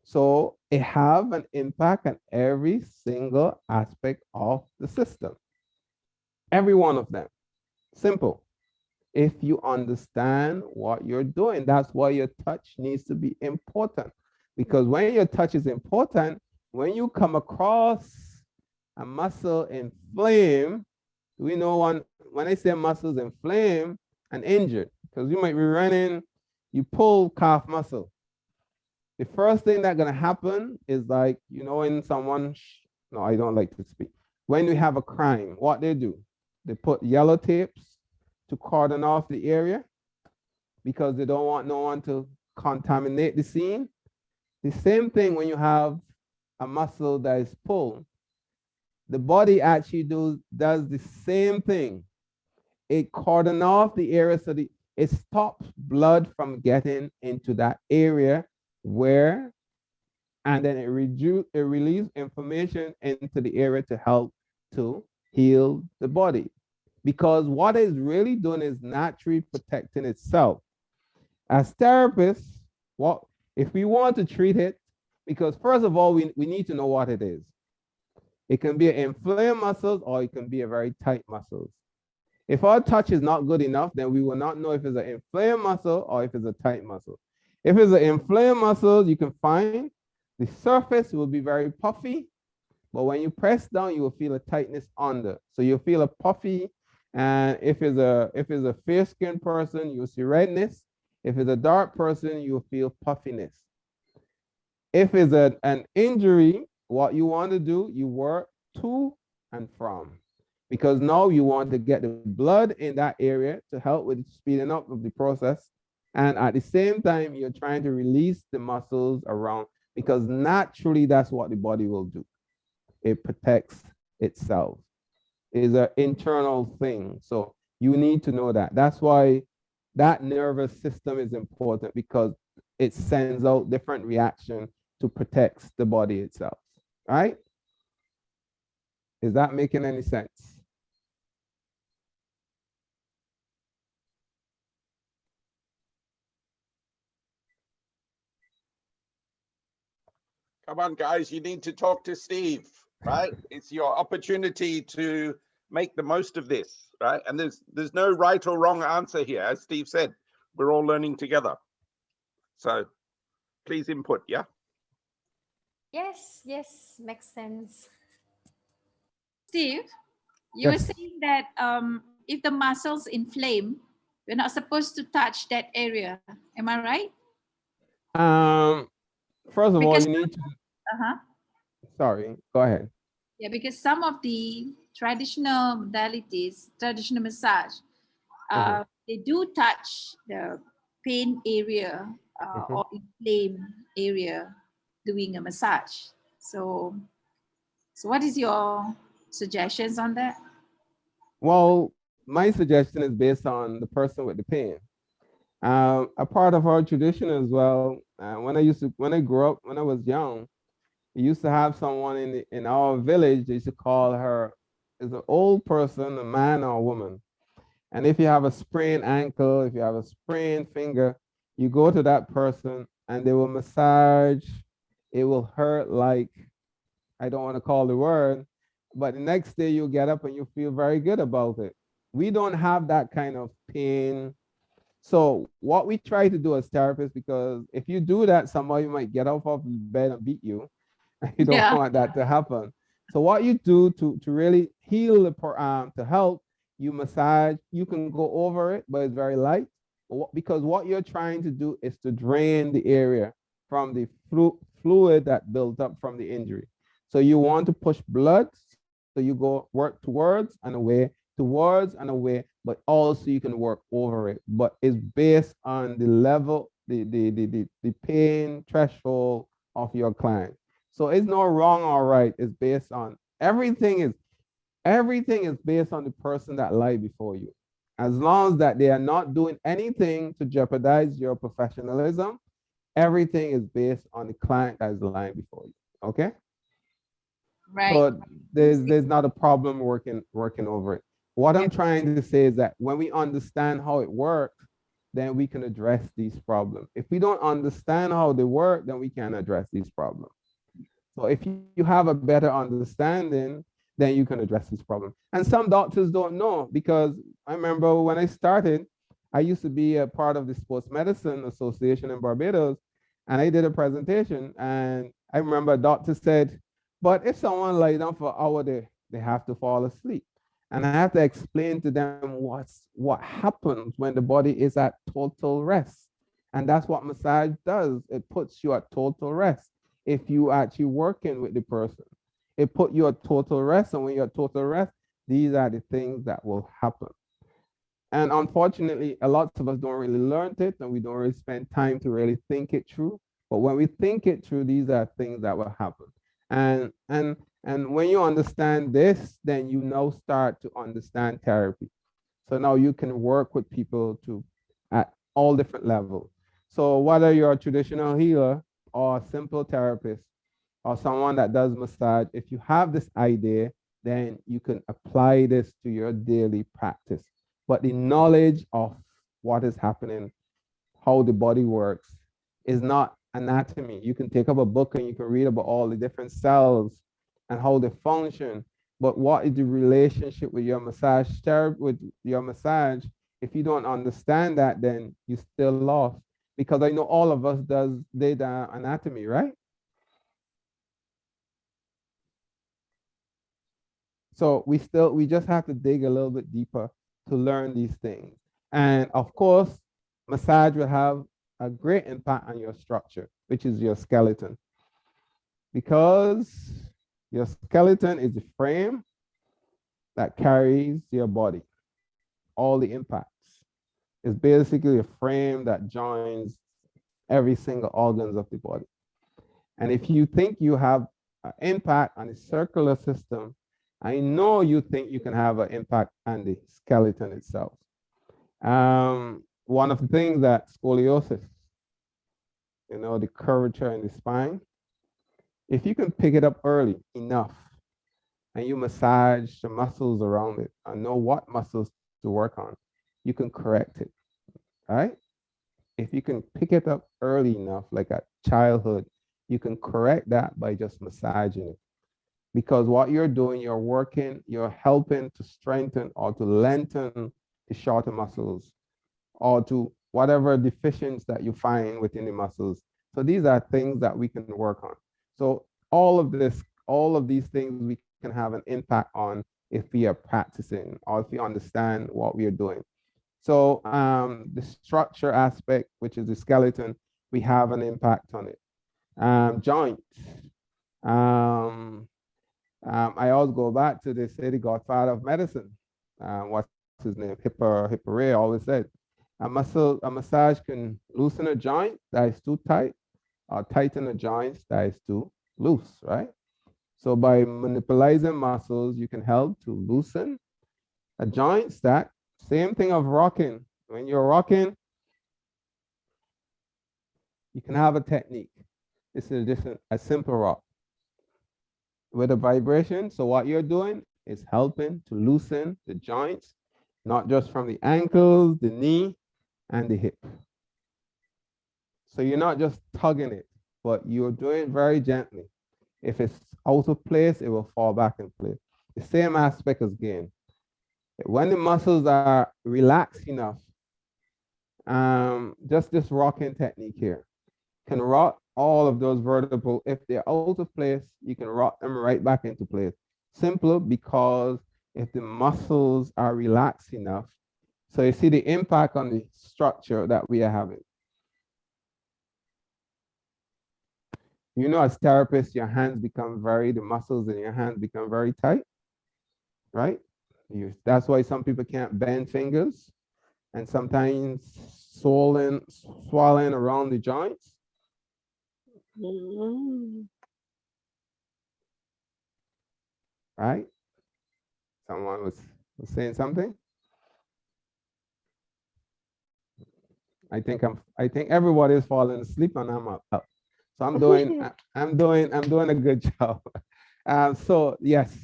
So it have an impact on every single aspect of the system. Every one of them. Simple. If you understand what you're doing, that's why your touch needs to be important. Because when your touch is important, when you come across a muscle inflamed, we know when I say muscles inflamed and injured, because you might be running, you pull calf muscle. The first thing that's gonna happen is like, in someone, no, I don't like to speak. When we have a crime, what they do, they put yellow tapes to cordon off the area because they don't want no one to contaminate the scene. The same thing when you have a muscle that is pulled, the body actually does the same thing. It cordon off the area so it stops blood from getting into that area and then it releases information into the area to help to heal the body. Because what it's really doing is naturally protecting itself. As therapists, if we want to treat it, because first of all, we need to know what it is. It can be an inflamed muscles or it can be a very tight muscles. If our touch is not good enough, then we will not know if it's an inflamed muscle or if it's a tight muscle. If it's an inflamed muscle, you can find the surface will be very puffy, but when you press down, you will feel a tightness under. So you'll feel a puffy, and if it's a fair-skinned person, you'll see redness. If it's a dark person, you'll feel puffiness. If it's an injury, what you want to do, you work to and from, because now you want to get the blood in that area to help with speeding up of the process. And at the same time, you're trying to release the muscles around, because naturally that's what the body will do. It protects itself. It's an internal thing. So you need to know that. That's why that nervous system is important, because it sends out different reaction to protect the body itself. Right? Is that making any sense? Come on, guys, you need to talk to Steve, right? It's your opportunity to make the most of this, right? And there's no right or wrong answer here. As Steve said, we're all learning together. So please input, yeah? Yes, makes sense. Steve, you were Yes. saying that if the muscles inflame, we're not supposed to touch that area. Am I right? First of all, Because you need to, uh-huh. sorry, go ahead. Yeah, because some of the traditional modalities, traditional massage, they do touch the pain area or inflamed area doing a massage. So what is your suggestions on that? Well, my suggestion is based on the person with the pain. A part of our tradition as well. When I grew up, when I was young, we used to have someone in our village. They used to call her, is an old person, a man or a woman. And if you have a sprained ankle, if you have a sprained finger, you go to that person and they will massage. It will hurt like, I don't want to call the word, but the next day you get up and you feel very good about it. We don't have that kind of pain So what we try to do as therapists, because if you do that, somebody might get off of the bed and beat you. You don't Yeah. want that to happen. So what you do to really heal to help, you massage, you can go over it, but it's very light. Because what you're trying to do is to drain the area from the fluid that built up from the injury. So you want to push blood, so you go work towards and away, but also you can work over it. But it's based on the level, the pain threshold of your client. So it's not wrong or right. It's based on everything is based on the person that lie before you. As long as that they are not doing anything to jeopardize your professionalism, everything is based on the client that is lying before you. Okay. Right. So there's not a problem working over it. What I'm trying to say is that when we understand how it works, then we can address these problems. If we don't understand how they work, then we can't address these problems. So if you have a better understanding, then you can address this problem. And some doctors don't know, because I remember when I started, I used to be a part of the Sports Medicine Association in Barbados, and I did a presentation, and I remember a doctor said, but if someone lay down for an hour, they have to fall asleep. And I have to explain to them what happens when the body is at total rest. And that's what massage does. It puts you at total rest. If you actually working with the person, it put you at total rest. And when you're at total rest, these are the things that will happen. And unfortunately, a lot of us don't really learn it, and we don't really spend time to really think it through. But when we think it through, these are things that will happen. And when you understand this, then you now start to understand therapy. So now you can work with people at all different levels. So whether you're a traditional healer or a simple therapist or someone that does massage, if you have this idea, then you can apply this to your daily practice. But the knowledge of what is happening, how the body works, is not anatomy. You can take up a book and you can read about all the different cells and how they function. But what is the relationship with your massage therapy, with your massage? If you don't understand that, then you're still lost. Because I know all of us did anatomy, right? So we just have to dig a little bit deeper to learn these things. And of course, massage will have a great impact on your structure, which is your skeleton. Because your skeleton is the frame that carries your body, all the impacts. It's basically a frame that joins every single organs of the body. And if you think you have an impact on the circular system, I know you think you can have an impact on the skeleton itself. One of the things that scoliosis, the curvature in the spine, if you can pick it up early enough and you massage the muscles around it and know what muscles to work on, you can correct it, right? If you can pick it up early enough, like at childhood, you can correct that by just massaging it. Because what you're doing, you're helping to strengthen or to lengthen the shorter muscles or to whatever deficiency that you find within the muscles. So these are things that we can work on. So all of these things we can have an impact on if we are practicing or if we understand what we are doing. So the structure aspect, which is the skeleton, we have an impact on it. Joints. I always go back to this, the godfather of medicine. What's his name? Hippolyte always said, a massage can loosen a joint that is too tight or tighten a joint that is too loose, right? So by manipulating muscles, you can help to loosen a joint that, same thing of rocking. When you're rocking, you can have a technique. This is just a simple rock with a vibration. So what you're doing is helping to loosen the joints, not just from the ankles, the knee, and the hip. So you're not just tugging it, but you're doing it very gently. If it's out of place, it will fall back in place. The same aspect as gain. When the muscles are relaxed enough Just this rocking technique here. Can rock all of those vertebrae. If they're out of place, you can rock them right back into place. Simple because if the muscles are relaxed enough, so you see the impact on the structure that we are having. You know, as therapists, your hands become the muscles in your hands become very tight, right? That's why some people can't bend fingers and sometimes swelling around the joints. Right? Someone was saying something. I think everybody's falling asleep and I'm up. So I'm doing a good job. So yes,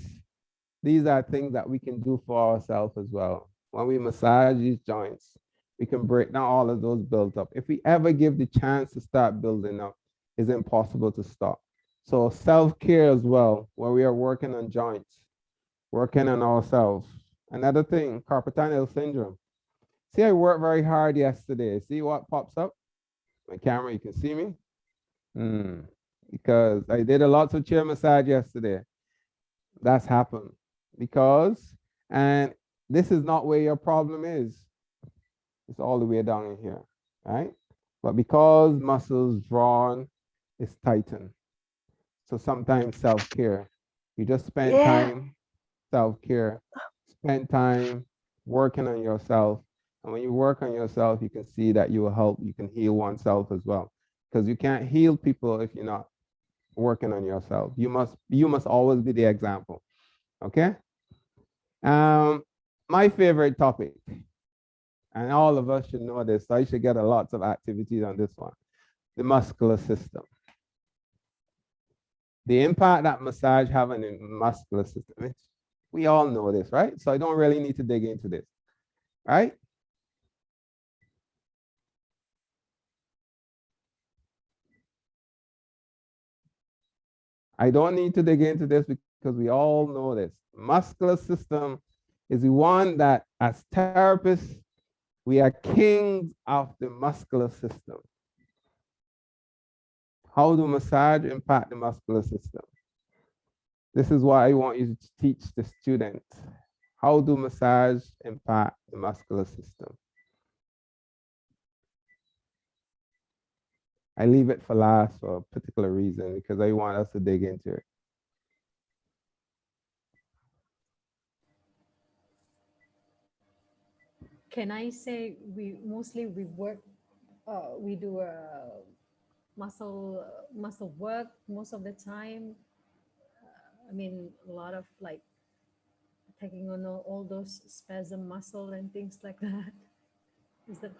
these are things that we can do for ourselves as well. When we massage these joints, we can break down all of those built up. If we ever give the chance to start building up, it's impossible to stop. So self-care as well, when we are working on joints, working on ourselves. Another thing, carpal tunnel syndrome. See, I worked very hard yesterday. See what pops up? My camera, you can see me? Because I did a lot of chair massage yesterday. That's happened. And this is not where your problem is. It's all the way down in here, right? But because muscles drawn, it's tightened. So sometimes self-care. You just spend time, self-care, spend time working on yourself. And when you work on yourself, you can see that you will help, you can heal oneself as well. Because you can't heal people if you're not working on yourself. You must always be the example. Okay? My favorite topic, and all of us should know this, so I should get a lots of activities on this one. The muscular system. The impact that massage have on the muscular system. We all know this, right? So I don't really need to dig into this, right? I don't need to dig into this because we all know this. Muscular system is the one that, as therapists, we are kings of the muscular system. How do massage impact the muscular system? This is what I want you to teach the students. How do massage impact the muscular system? I leave it for last for a particular reason because I want us to dig into it. Can I say we work, we do muscle work most of the time. I mean, a lot of like taking on all those spasm muscle and things like that. Is that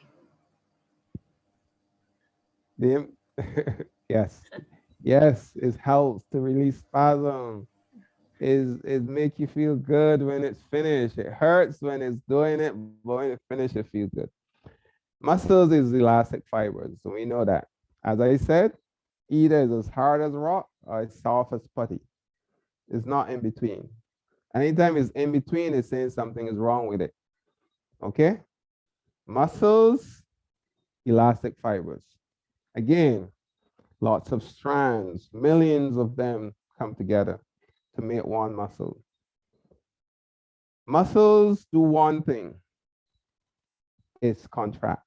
Yes, yes, it helps to release spasm. It make you feel good when it's finished. It hurts when it's doing it, but when it finishes, it feels good. Muscles is elastic fibers, so we know that. As I said, either it's as hard as rock or it's soft as putty. It's not in between. Anytime it's in between, it's saying something is wrong with it. Okay? Muscles, elastic fibers. Again, lots of strands, millions of them come together to make one muscle. Muscles do one thing, it's contract.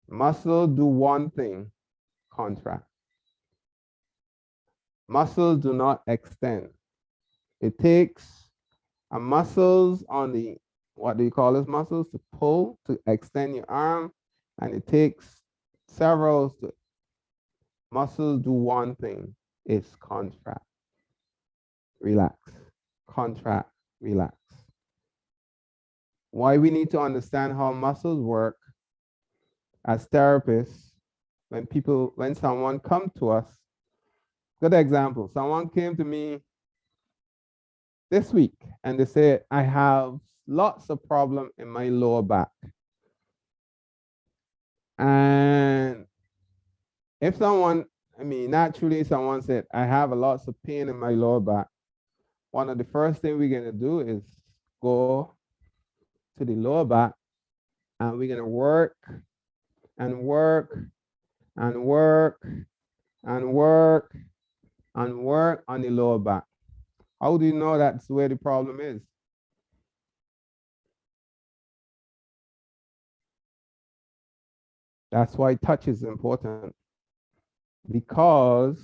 Muscle do one thing, contract. Muscles do not extend. It takes a muscles on the, what do you call this muscles? To pull, to extend your arm, and it takes several to, muscles do one thing, it's contract. Relax, contract, relax. Why we need to understand how muscles work as therapists, when someone come to us, good example, someone came to me this week and they said, I have lots of problem in my lower back. And if someone, naturally someone said, I have a lots of pain in my lower back, one of the first things we're gonna do is go to the lower back and we're gonna work and work and work and work and work on the lower back. How do you know that's where the problem is? That's why touch is important. Because,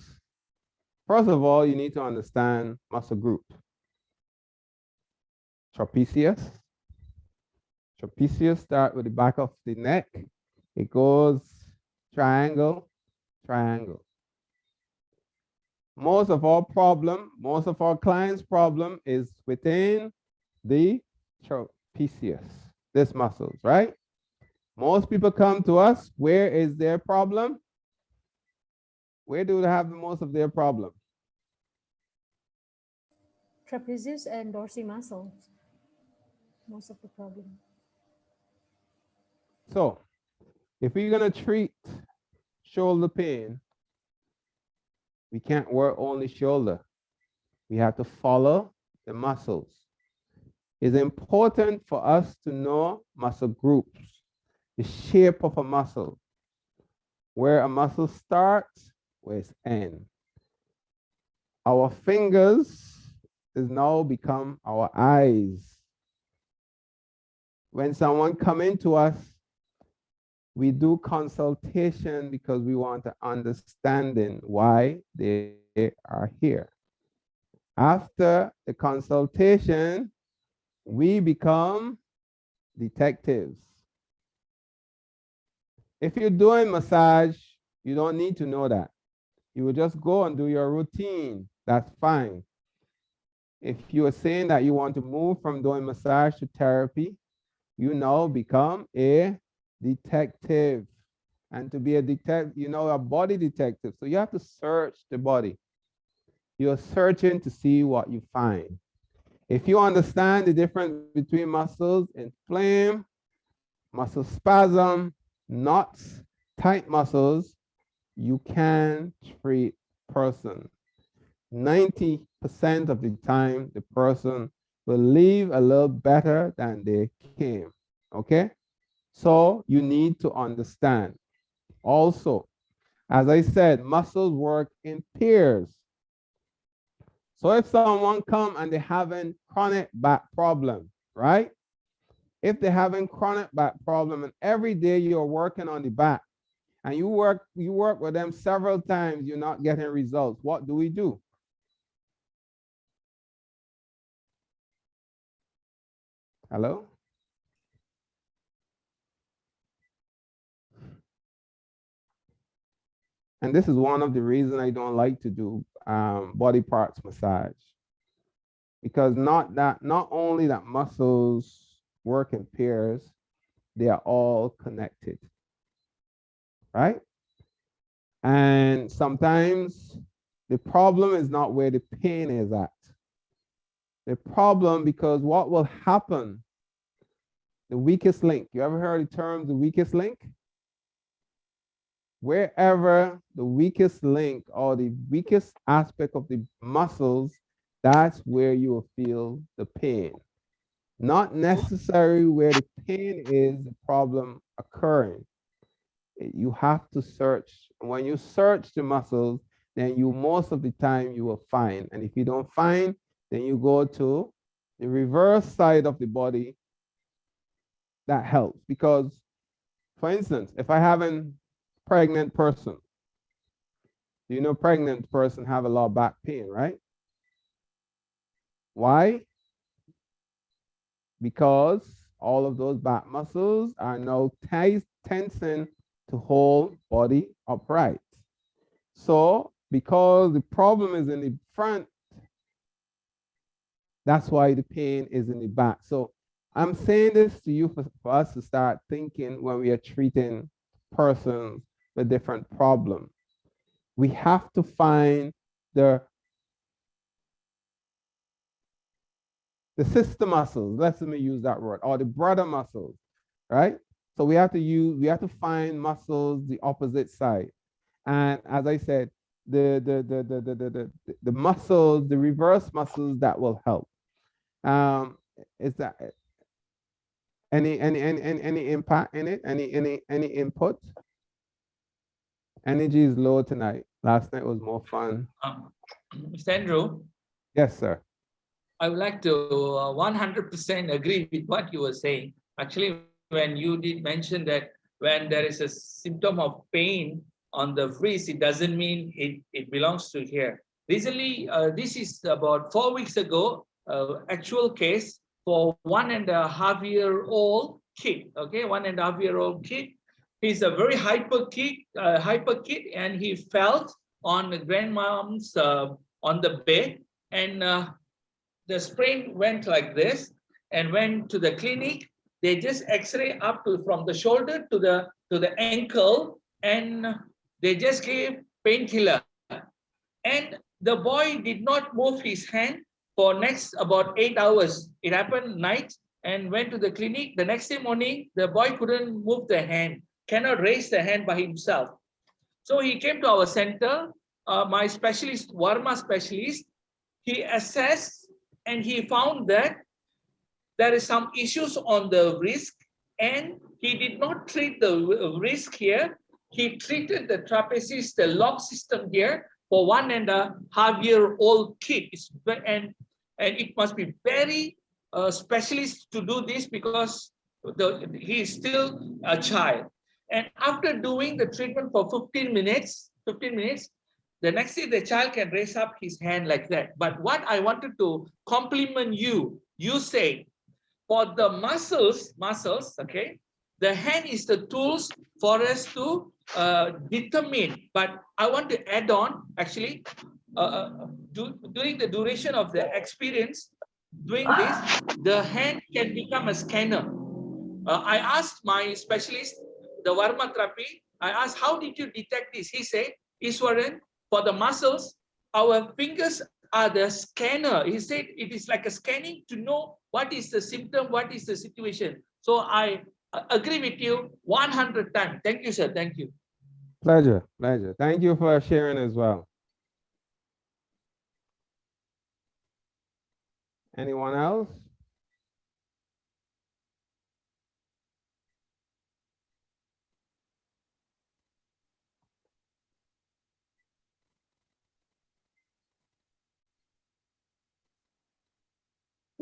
first of all, you need to understand muscle group. Trapezius. Trapezius start with the back of the neck. It goes triangle, triangle. Most of our clients' problem is within the trapezius, this muscles, right? Most people come to us, where is their problem? Where do they have most of their problem? Trapezius and dorsal muscles, most of the problem. So, if we're gonna treat shoulder pain, we can't work only shoulder. We have to follow the muscles. It's important for us to know muscle groups, the shape of a muscle, where a muscle starts, where it's ends. Our fingers is now become our eyes. When someone come into us, we do consultation because we want to understanding why they are here. After the consultation, we become detectives. If you're doing massage, you don't need to know that. You will just go and do your routine. That's fine. If you are saying that you want to move from doing massage to therapy, you now become a detective. And to be a detective, you know, a body detective. So you have to search the body. You're searching to see what you find. If you understand the difference between muscles inflamed, muscle spasm, knots, tight muscles, you can treat person. 90% of the time, the person will leave a little better than they came. Okay? So you need to understand. Also, as I said, muscles work in pairs. So if someone come and they're having chronic back problem, right? If they're having chronic back problem and every day you're working on the back and you work with them several times, you're not getting results, what do we do? Hello? And this is one of the reasons I don't like to do body parts massage. Because not only that muscles work in pairs, they are all connected, right? And sometimes the problem is not where the pain is at. The problem, because what will happen, the weakest link. You ever heard the term the weakest link? Wherever the weakest link or the weakest aspect of the muscles, that's where you will feel the pain. Not necessarily where the pain is the problem occurring. You have to search. When you search the muscles, then you most of the time you will find. And if you don't find, then you go to the reverse side of the body. That helps because, for instance, if I have a pregnant person, you know, pregnant person have a lot of back pain, right? Why? Because all of those back muscles are now tensing to hold body upright. So because the problem is in the front, that's why the pain is in the back. So I'm saying this to you for us to start thinking when we are treating persons with different problems. We have to find the sister muscles, let me use that word, or the brother muscles, right? So we have to find muscles the opposite side. And as I said, the muscles, the reverse muscles that will help. Is that Any impact in it? Any input? Energy is low tonight. Last night was more fun. Mr. Andrew, Yes, sir. I would like to 100% agree with what you were saying. Actually, when you did mention that when there is a symptom of pain on the wrist, it doesn't mean it belongs to here. Recently, this is about 4 weeks ago, actual case for 1.5-year-old kid. Okay, 1.5-year-old kid. He's a very hyper kid, and he fell on the grandmom's on the bed, and the sprain went like this and went to the clinic. They just x-ray up to from the shoulder to the ankle, and they just gave painkiller. And the boy did not move his hand for next about 8 hours. It happened night, and went to the clinic. The next day morning, the boy couldn't move the hand, cannot raise the hand by himself. So he came to our center. My specialist, Warma specialist, he assessed and he found that there is some issues on the wrist, and he did not treat the wrist here. He treated the trapezius, the lock system here for 1.5-year-old kid. And it must be very specialist to do this because he is still a child. And after doing the treatment for 15 minutes, the next day the child can raise up his hand like that. But what I wanted to compliment you, you say, for the muscles, okay, the hand is the tools for us to determine. But I want to add on, actually, during the duration of the experience, doing this, the hand can become a scanner. I asked my specialist, the Varma therapy, I asked, how did you detect this? He said, Iswaran, for the muscles, our fingers are the scanner. He said it is like a scanning to know what is the symptom, what is the situation. So I agree with you 100 times. Thank you, sir. Thank you. Pleasure. Thank you for sharing as well. Anyone else?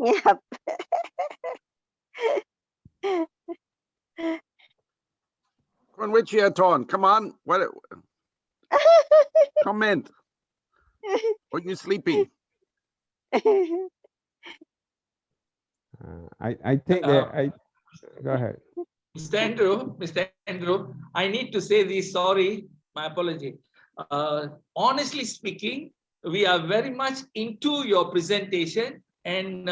Yep. Conwichiaton, come on. What? Comment. Are you sleeping? I think that go ahead. Mr. Andrew, I need to say this. Sorry, my apology. Honestly speaking, we are very much into your presentation, and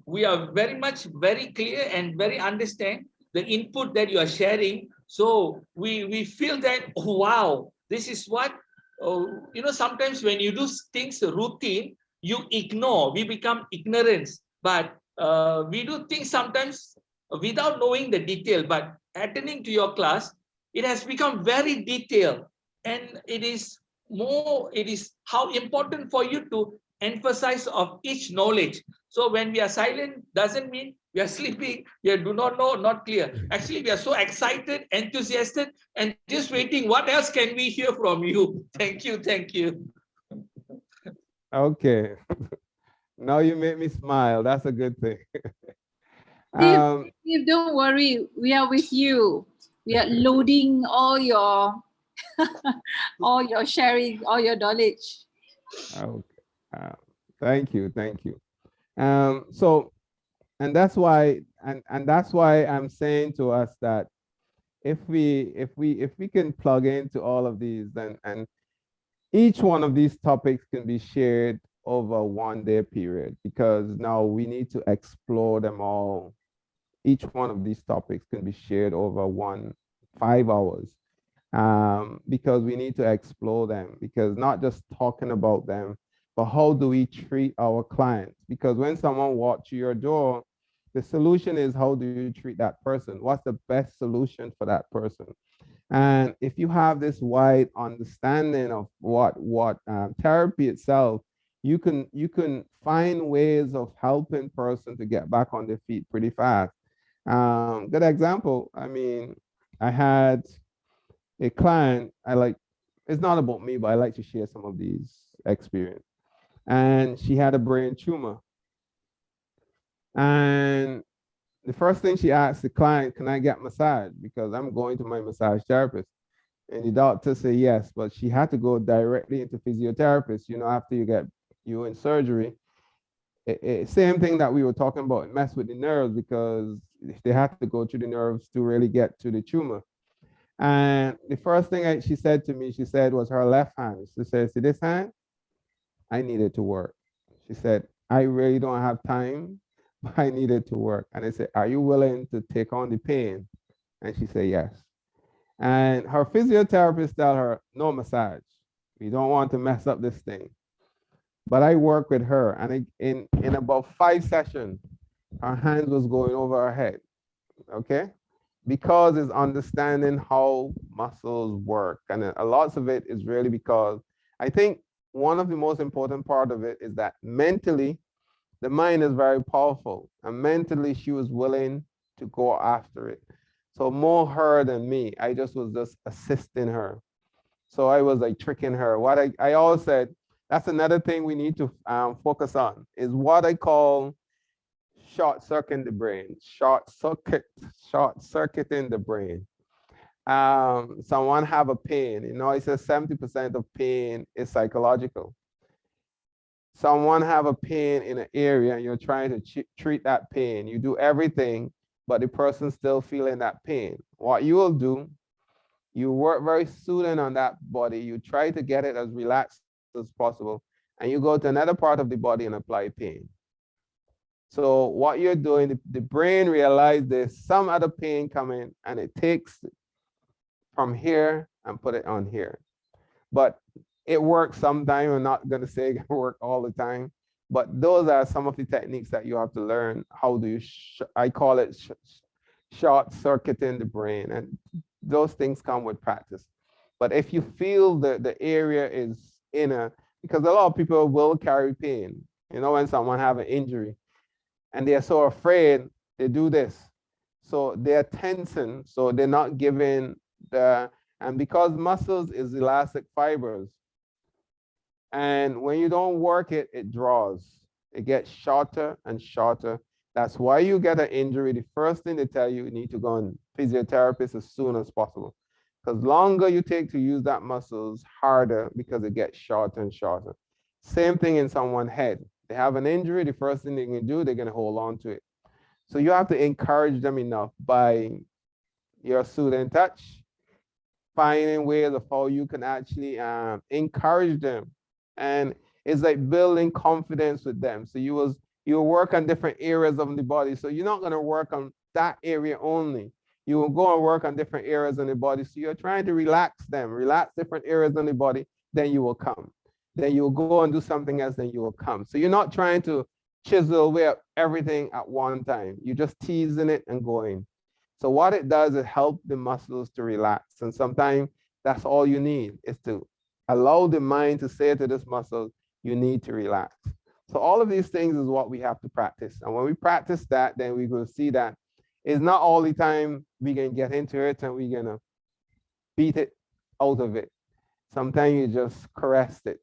we are very clear and very understand the input that you are sharing. So we feel that, oh, wow, this is what, sometimes when you do things routine, you ignore, we become ignorance. But we do things sometimes without knowing the detail, but attending to your class, it has become very detailed, and it is how important for you to emphasize of each knowledge. So when we are silent, doesn't mean we are sleeping, we do not know, not clear. Actually, we are so excited, enthusiastic, and just waiting. What else can we hear from you? Thank you. Okay. Now you make me smile. That's a good thing. Steve, don't worry. We are with you. We are loading all your all your sharing, all your knowledge. Okay. Thank you. So, and that's why I'm saying to us that if we can plug into all of these, then and each one of these topics can be shared over 1-day period, because now we need to explore them all. Each one of these topics can be shared over 5 hours, because we need to explore them, because not just talking about them, but how do we treat our clients? Because when someone walks through your door, the solution is, how do you treat that person? What's the best solution for that person? And if you have this wide understanding of what therapy itself, you can find ways of helping person to get back on their feet pretty fast. Good example. I mean, I had a client, it's not about me, but I like to share some of these experience. And she had a brain tumor. And the first thing she asked the client, can I get massage? Because I'm going to my massage therapist. And the doctor said yes, but she had to go directly into physiotherapist, after you in surgery. Same thing that we were talking about, it messed with the nerves because they had to go through the nerves to really get to the tumor. And the first thing she said to me, she said was her left hand. She said, see this hand? I needed to work. She said, I really don't have time, but I needed to work. And I said, are you willing to take on the pain? And she said, yes. And her physiotherapist tell her, no massage. We don't want to mess up this thing. But I work with her, and in about 5 sessions, her hands was going over her head. Okay, because it's understanding how muscles work, and a lot of it is really because I think one of the most important part of it is that mentally, the mind is very powerful, and mentally she was willing to go after it. So more her than me. I just was just assisting her. So I was like tricking her. What I always said, that's another thing we need to focus on, is what I call short circuiting the brain, short circuiting the brain. Someone have a pain, it says 70% of pain is psychological. Someone have a pain in an area and you're trying to treat that pain. You do everything, but the person's still feeling that pain. What you will do, you work very soothing on that body. You try to get it as relaxed as possible. And you go to another part of the body and apply pain. So what you're doing, the brain realizes there's some other pain coming and it takes from here and put it on here. But it works sometimes. I'm not going to say it work all the time, but those are some of the techniques that you have to learn. How do you, I call it short circuiting the brain, and those things come with practice. But if you feel the area is inner, because a lot of people will carry pain, when someone have an injury and they're so afraid, they do this. So they're tensing, so they're not giving and because muscles is elastic fibers, and when you don't work it, it draws. It gets shorter and shorter. That's why you get an injury. The first thing they tell you need to go on physiotherapist as soon as possible. Because longer you take to use that muscles, harder because it gets shorter and shorter. Same thing in someone's head. They have an injury, the first thing they can do, they're going to hold on to it. So you have to encourage them enough by your soothing touch, finding ways of how you can actually encourage them. And it's like building confidence with them. So you work on different areas of the body. So you're not going to work on that area only. You will go and work on different areas of the body. So you're trying to relax them, relax different areas of the body, then you will come. Then you will go and do something else, then you will come. So you're not trying to chisel away at everything at one time. You're just teasing it and going. So what it does is help the muscles to relax. And sometimes that's all you need, is to allow the mind to say to this muscle, you need to relax. So all of these things is what we have to practice. And when we practice that, then we will see that it's not all the time we can get into it and we're gonna beat it out of it. Sometimes you just caress it.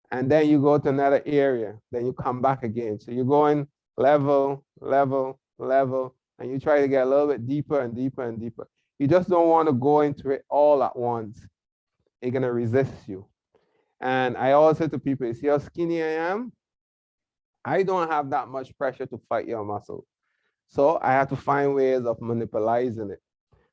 And then you go to another area, then you come back again. So you're going level, level, level, and you try to get a little bit deeper and deeper and deeper. You just don't want to go into it all at once. It's gonna resist you. And I always say to people, you see how skinny I am? I don't have that much pressure to fight your muscle. So I have to find ways of manipulating it.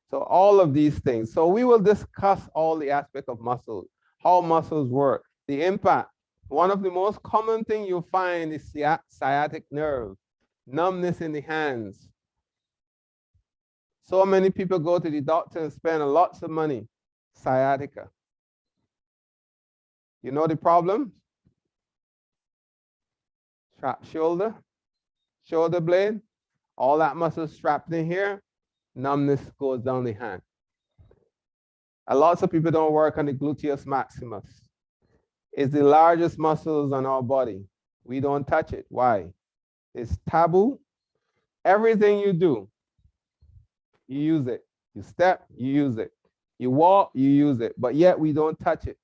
So all of these things. So we will discuss all the aspects of muscles, how muscles work, the impact. One of the most common things you'll find is sciatic nerve, numbness in the hands. So many people go to the doctor and spend lots of money, sciatica. You know the problem? Shoulder blade, all that muscle strapped in here, numbness goes down the hand. A lot of people don't work on the gluteus maximus. It's the largest muscles on our body. We don't touch it. Why? It's taboo Everything you do, you use it. You step, you use it. You walk, you use it. But yet we don't touch it.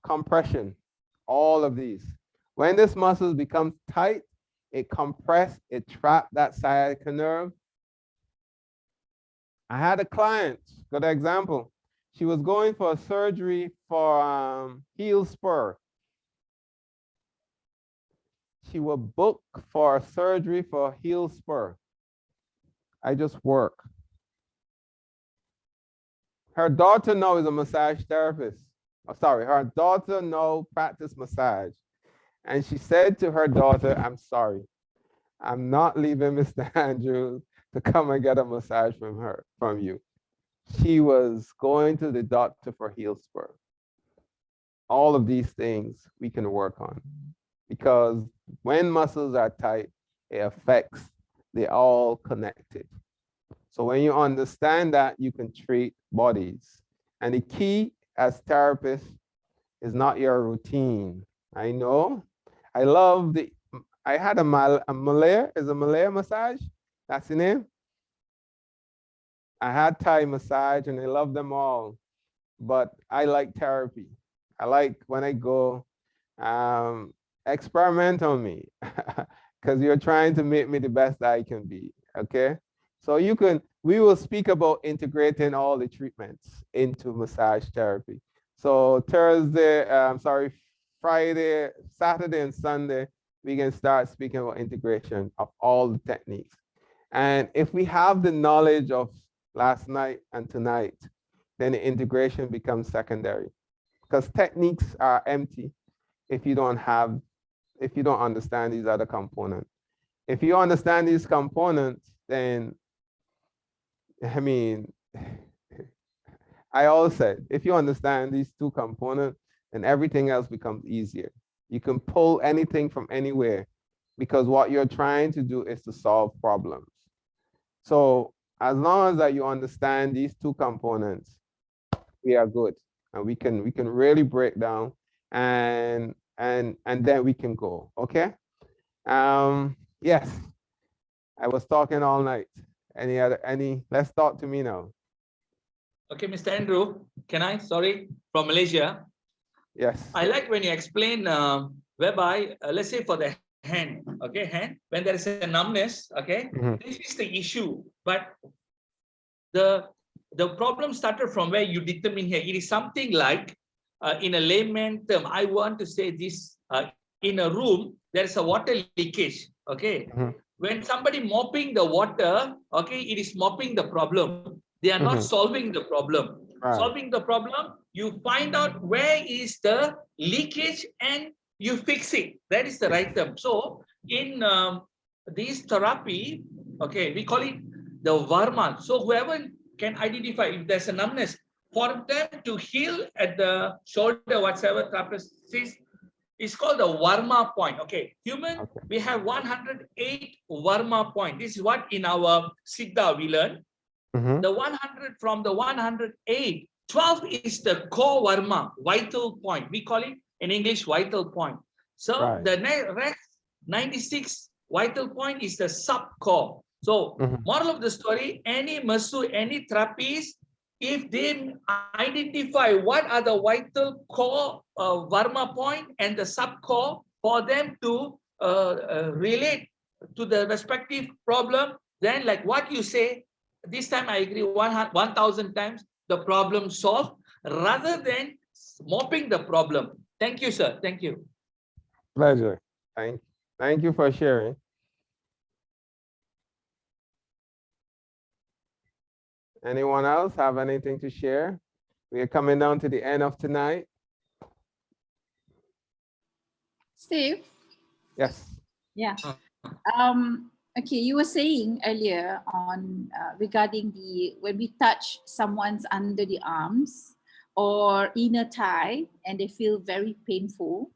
Compression, all of these. When this muscle becomes tight, it compress, it trap that sciatica nerve. I had a client, good example. She was going for a surgery for heel spur. She will book for a surgery for heel spur. I just work. Her daughter now is a massage therapist. Oh, sorry, her daughter now practice massage. And she said to her daughter, I'm sorry, I'm not leaving Mr. Andrews to come and get a massage from you. She was going to the doctor for heel spur. All of these things we can work on, because when muscles are tight, it affects, they're all connected. So when you understand that, you can treat bodies. And the key as therapists is not your routine. I know, I love I had a Malaya, is a Malaya massage? That's the name? I had Thai massage and I love them all, but I like therapy. I like when I go, experiment on me, because you're trying to make me the best I can be, okay? So we will speak about integrating all the treatments into massage therapy. So Friday, Saturday and Sunday, we can start speaking about integration of all the techniques. And if we have the knowledge of last night and tonight, then the integration becomes secondary, because techniques are empty if you don't understand these other components. If you understand these components, then, I mean, I always said, if you understand these two components, then everything else becomes easier. You can pull anything from anywhere, because what you're trying to do is to solve problems. So as long as that you understand these two components, we are good, and we can really break down, and then we can go. Okay. Yes, I was talking all night. Let's talk to me now. Okay, Mr. Andrew, can I? Sorry, from Malaysia. Yes. I like when you explain whereby, let's say for the hand, okay, hand, when there is a numbness, okay, this is the issue. But the problem started from where you determine here. It is something like, in a layman term, I want to say this, in a room, there is a water leakage, okay? When somebody mopping the water, okay, it is mopping the problem. They are not solving the problem. Right. Solving the problem, you find out where is the leakage and you fix it. That is the right term. So in this therapy, okay, we call it the Varma. So whoever can identify if there's a numbness, for them to heal at the shoulder, whatsoever therapist says, it's called the Varma point. Okay, human, we have 108 Varma point. This is what in our Siddha we learn. The 100 from the 108, 12 is the core Varma, vital point. We call it in English vital point. So the rest 96 vital point is the sub-core. So moral of the story, any masseur, any therapist, if they identify what are the vital core Varma point and the sub-core for them to relate to the respective problem, then like what you say, this time I agree 1,000 times, the problem solved rather than mopping the problem. Thank you, sir. Thank you. Pleasure. Thank you for sharing. Anyone else have anything to share? We are coming down to the end of tonight. Steve? Yes. Yeah. Okay, you were saying earlier on regarding when we touch someone's under the arms or inner thigh and they feel very painful.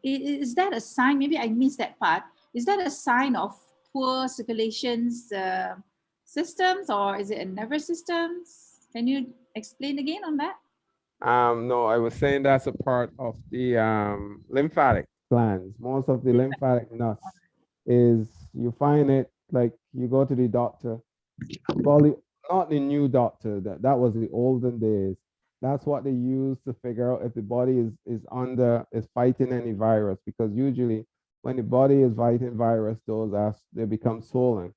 Is that a sign? Maybe I missed that part. Is that a sign of poor circulations systems, or is it a nervous systems? Can you explain again on that? No, I was saying that's a part of the lymphatic glands. Most of the lymphatic nuts is you find it like you go to the doctor, probably not the new doctor, that was the olden days. That's what they use to figure out if the body is fighting any virus, because usually when the body is fighting virus, they become swollen.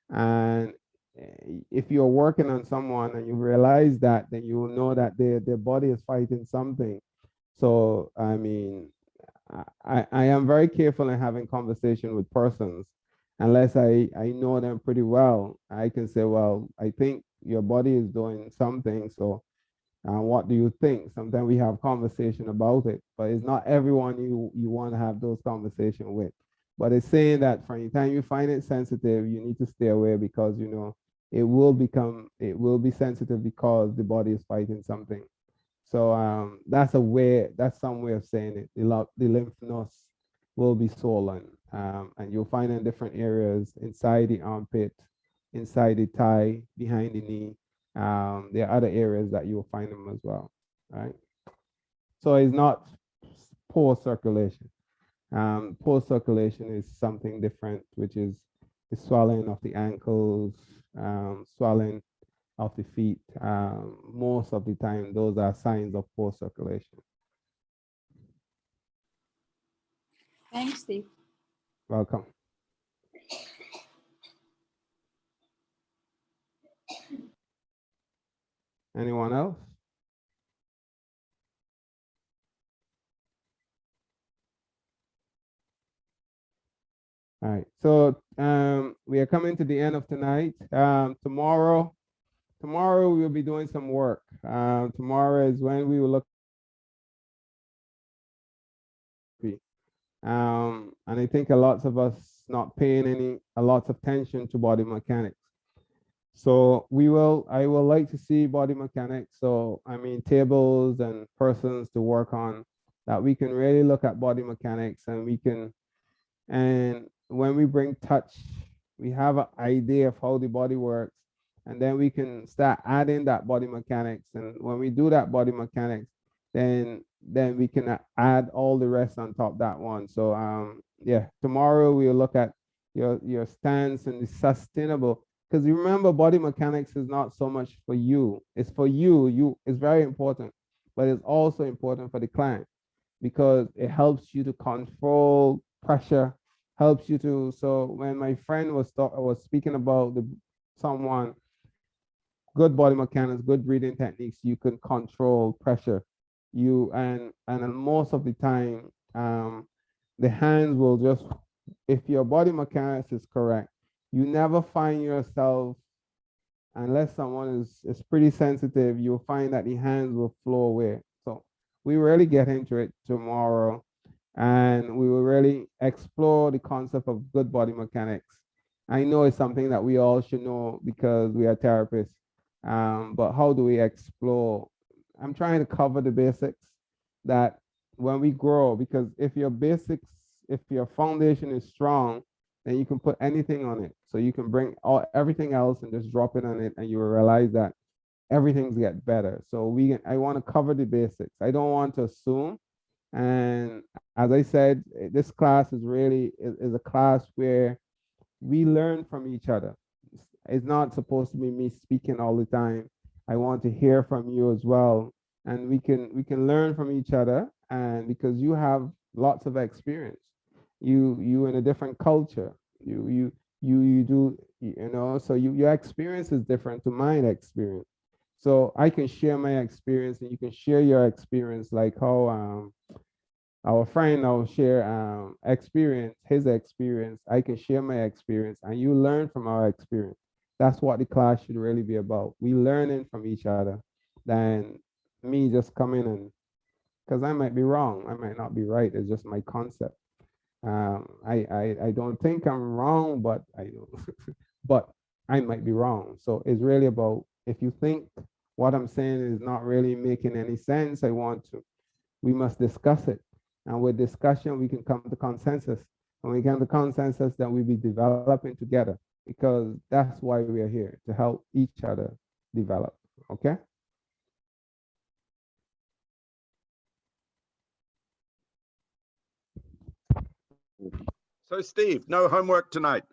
And if you're working on someone and you realize that, then you will know that their body is fighting something. So I mean, I am very careful in having conversation with persons. Unless I know them pretty well, I can say, well, I think your body is doing something. So what do you think? Sometimes we have conversation about it, but it's not everyone you want to have those conversations with. But it's saying that from the time you find it sensitive, you need to stay away, because you know it will be sensitive because the body is fighting something. So that's some way of saying it. The lymph nodes will be swollen, and you'll find in different areas inside the armpit, inside the thigh, behind the knee. There are other areas that you'll find them as well, right? So it's not poor circulation. Poor circulation is something different, which is the swelling of the ankles, swelling of the feet. Most of the time, those are signs of poor circulation. Thanks, Steve. Welcome. Anyone else? All right, so we are coming to the end of tonight. Tomorrow we will be doing some work. Tomorrow is when we will look. And I think a lot of us not paying a lot of attention to body mechanics. So I will like to see body mechanics. So I mean tables and persons to work on, that we can really look at body mechanics, and when we bring touch, we have an idea of how the body works, and then we can start adding that body mechanics. And when we do that body mechanics, then we can add all the rest on top of that one. So yeah, tomorrow we'll look at your stance and the sustainable, because you remember body mechanics is not so much for you, it's for you. It's very important, but it's also important for the client, because it helps you to control pressure, helps you to. So when my friend was speaking about someone, good body mechanics, good breathing techniques, you can control pressure. And most of the time, the hands will just, if your body mechanics is correct, you never find yourself, unless someone is pretty sensitive, you'll find that the hands will flow away. So we really get into it tomorrow, and we will really explore the concept of good body mechanics. I know it's something that we all should know because we are therapists, but how do we explore? I'm trying to cover the basics, that when we grow, because if your foundation is strong, then you can put anything on it. So you can bring everything else and just drop it on it, and you will realize that everything's get better. So I want to cover the basics. I don't want to assume. And as I said, this class is a class where we learn from each other. It's not supposed to be me speaking all the time. I want to hear from you as well, and we can learn from each other. And because you have lots of experience, you in a different culture, you do, so your experience is different to mine experience. So I can share my experience, and you can share your experience, like how our friend will share his experience. I can share my experience, and you learn from our experience. That's what the class should really be about. We learning from each other, than me just coming and, because I might be wrong, I might not be right. It's just my concept. I don't think I'm wrong, but but I might be wrong. So it's really about, if you think what I'm saying is not really making any sense, we must discuss it. And with discussion, we can come to consensus. When we come to consensus, then we'll be developing together, because that's why we are here, to help each other develop. Okay? So Steve, no homework tonight.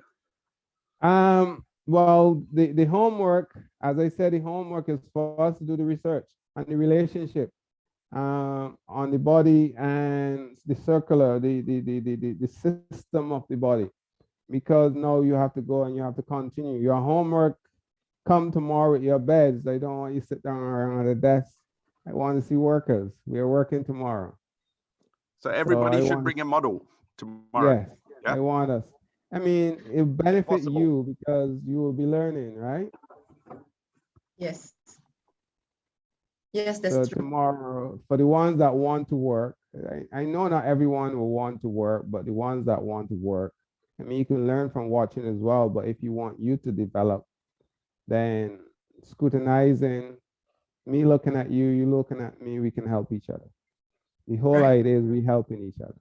Well, the homework, as I said, the homework is for us to do the research and the relationship on the body and the circular, the system of the body. Because now you have to go and you have to continue. Your homework come tomorrow with your beds. I don't want you to sit down around the desk. I want to see workers. We are working tomorrow. So everybody should bring a model tomorrow. Yes, Yeah? I want us. I mean, it benefit Possible. you because you will be learning, right? Yes. Yes, that's So true. tomorrow, for the ones that want to work, I know not everyone will want to work, but the ones that want to work, I mean, you can learn from watching as well. But if you want you to develop, then scrutinizing, me looking at you, you looking at me, we can help each other. The whole Right. idea is we helping each other,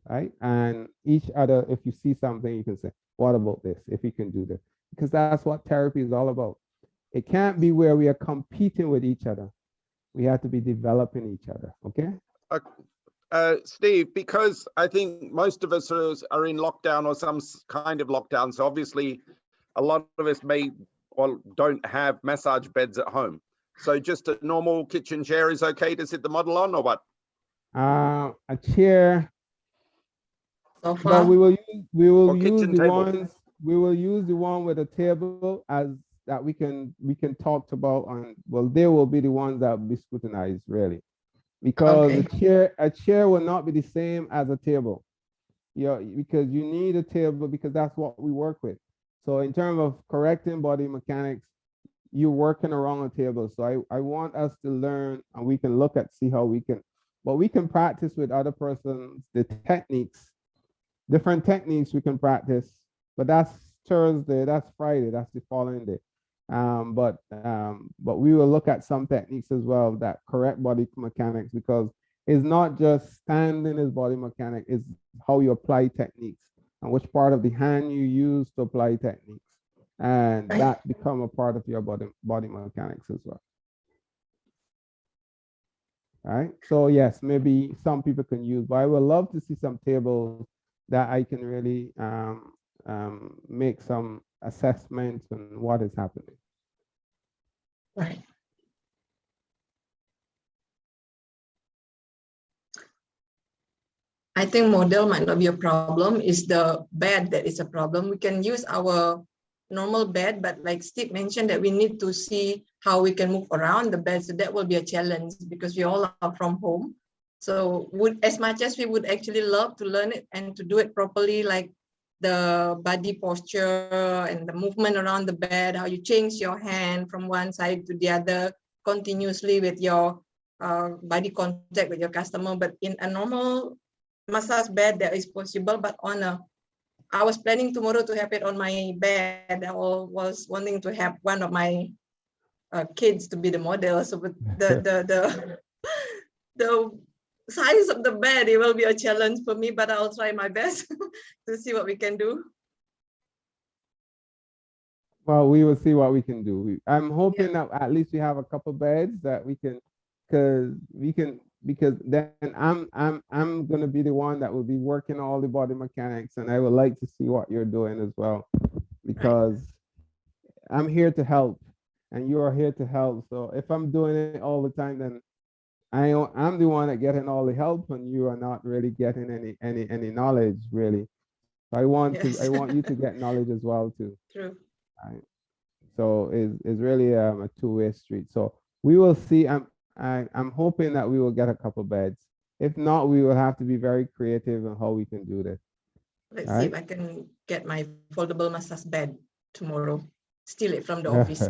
right? And each other, if you see something, you can say, what about this? If you can do this, because that's what therapy is all about. It can't be where we are competing with each other. We have to be developing each other, okay? Steve, because I think most of us are in lockdown or some kind of lockdown, so obviously a lot of us may or don't have massage beds at home. So just a normal kitchen chair is okay to sit the model on, or what? A chair. So Well, far, we will Or use kitchen the table. ones. We will use the one with a table as that we can talk about on. Well, they will be the ones that will be scrutinized really, because okay. a chair will not be the same as a table. Yeah, because you need a table because that's what we work with. So in terms of correcting body mechanics, you're working around a table. So I want us to learn and we can look at see how we can, but we can practice with other persons the techniques, different techniques we can practice. But that's Thursday, that's Friday, that's the following day. But we will look at some techniques as well that correct body mechanics, because it's not just standing as body mechanic, it's how you apply techniques and which part of the hand you use to apply techniques. And Right. that become a part of your body mechanics as well. All right. So yes, maybe some people can use, but I would love to see some tables that I can really make some assessments on what is happening. Right. I think model might not be a problem. It's the bed that is a problem. We can use our normal bed, but like Steve mentioned, that we need to see how we can move around the bed. So that will be a challenge because we all are from home. So as much as we would actually love to learn it and to do it properly, like the body posture and the movement around the bed, how you change your hand from one side to the other continuously with your body contact with your customer. But in a normal massage bed, that is possible, but I was planning tomorrow to have it on my bed. I was wanting to have one of my kids to be the model. So but the size of the bed, it will be a challenge for me, but I'll try my best to see what we can do. Well, we will see what we can do. I'm hoping that at least we have a couple beds that we can, because then I'm gonna be the one that will be working all the body mechanics, and I would like to see what you're doing as well, because I'm here to help, and you are here to help. So if I'm doing it all the time, then I'm the one that getting all the help, and you are not really getting any knowledge really. So I want you to get knowledge as well too. True. Right. So it's really a two-way street. So we will see. I'm hoping that we will get a couple beds. If not, we will have to be very creative on how we can do this. Let's see if I can get my foldable massage bed tomorrow. Steal it from the office.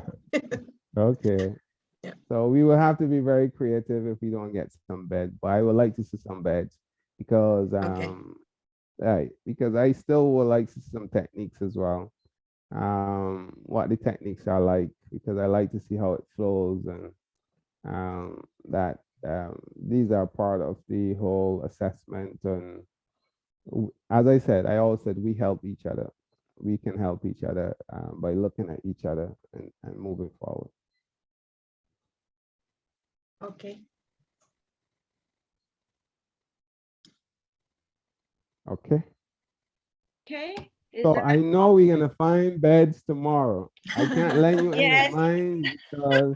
Okay. Yeah. So we will have to be very creative if we don't get some beds. But I would like to see some beds because because I still would like to see some techniques as well. What the techniques are like, because I like to see how it flows, and these are part of the whole assessment. And as I said, I always said we help each other. We can help each other by looking at each other and moving forward. Okay. Okay. Okay. Is So that I know we're gonna find beds tomorrow. I can't let you in Yes. the mine because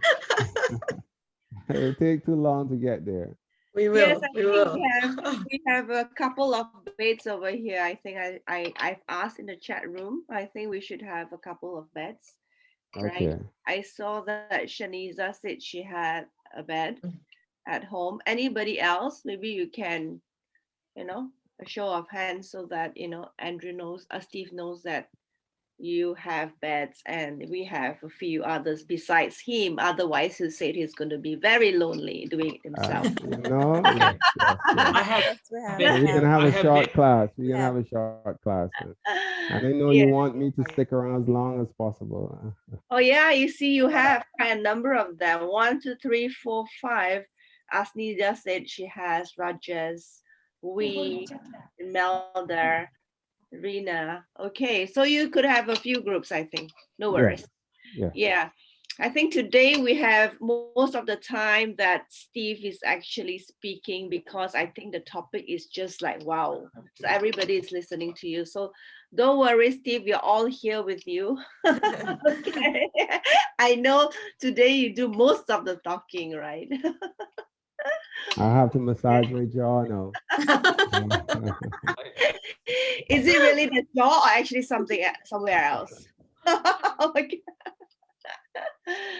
it'll take too long to get there. We will. Yes, I we think will. we have a couple of beds over here. I think I've asked in the chat room. I think we should have a couple of beds, right? Okay. I saw that Shaniza said she had a bed at home. Anybody else? Maybe you can, you know, a show of hands so that, you know, Andrew knows, Steve knows that you have beds, and we have a few others besides him. Otherwise, he said he's going to be very lonely doing it himself. You know, yes, yes, yes. I have. So we're gonna have I a have short bed. class. We're gonna have a short class. And I know Yeah. you want me to stick around as long as possible. Oh yeah, you see, you have quite a number of them. 1, 2, 3, 4, 5. As Nida said, she has Rajas, we, Melda, Rina. Okay, so you could have a few groups, I think. No worries. Yeah. Yeah. I think today we have most of the time that Steve is actually speaking, because I think the topic is just like, wow. So everybody is listening to you. So don't worry, Steve, we're all here with you. Okay. I know today you do most of the talking, right? I have to massage my jaw now. Is it really the jaw or actually something somewhere else? Okay.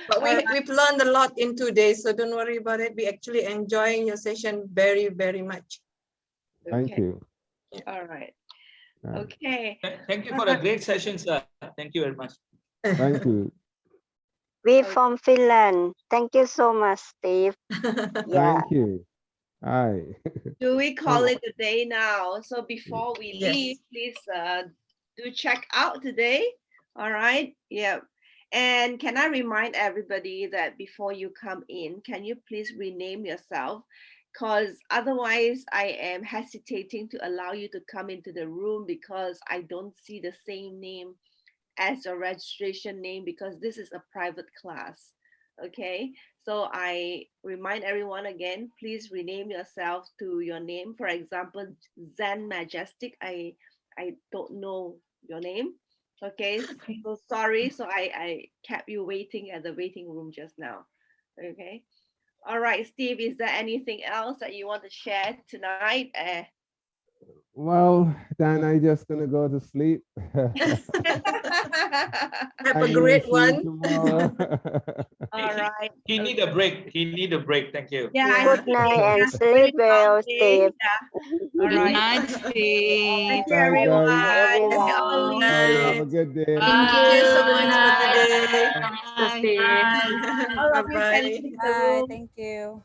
But we've learned a lot in 2 days, so don't worry about it. We actually enjoying your session very, very much. Thank you. All right. Okay. Thank you for a great session, sir. Thank you very much. Thank you. We from Finland. Thank you so much, Steve. Yeah. Thank you. Hi. Do we call it a day now? So before we Yes. leave, please do check out today. All right. Yeah. And can I remind everybody that before you come in, can you please rename yourself? Because otherwise I am hesitating to allow you to come into the room because I don't see the same name as your registration name, because this is a private class. Okay, so I remind everyone again, please rename yourself to your name. For example, Zen Majestic, I don't know your name. Okay, so sorry, so I kept you waiting at the waiting room just now. Okay, all right, Steve, is there anything else that you want to share tonight? Well, then I just gonna go to sleep. Have I a will great see you one. tomorrow. All right. He need a break. He need a break. Thank you. Yeah, I Good night and sleep well, Steve. All Good right. night, Steve. Thank you, Night, everyone. guys. Everyone. Bye. Have a good day. Thank you so much for today. Bye. All of you can Bye-bye. leave the room. Thank you.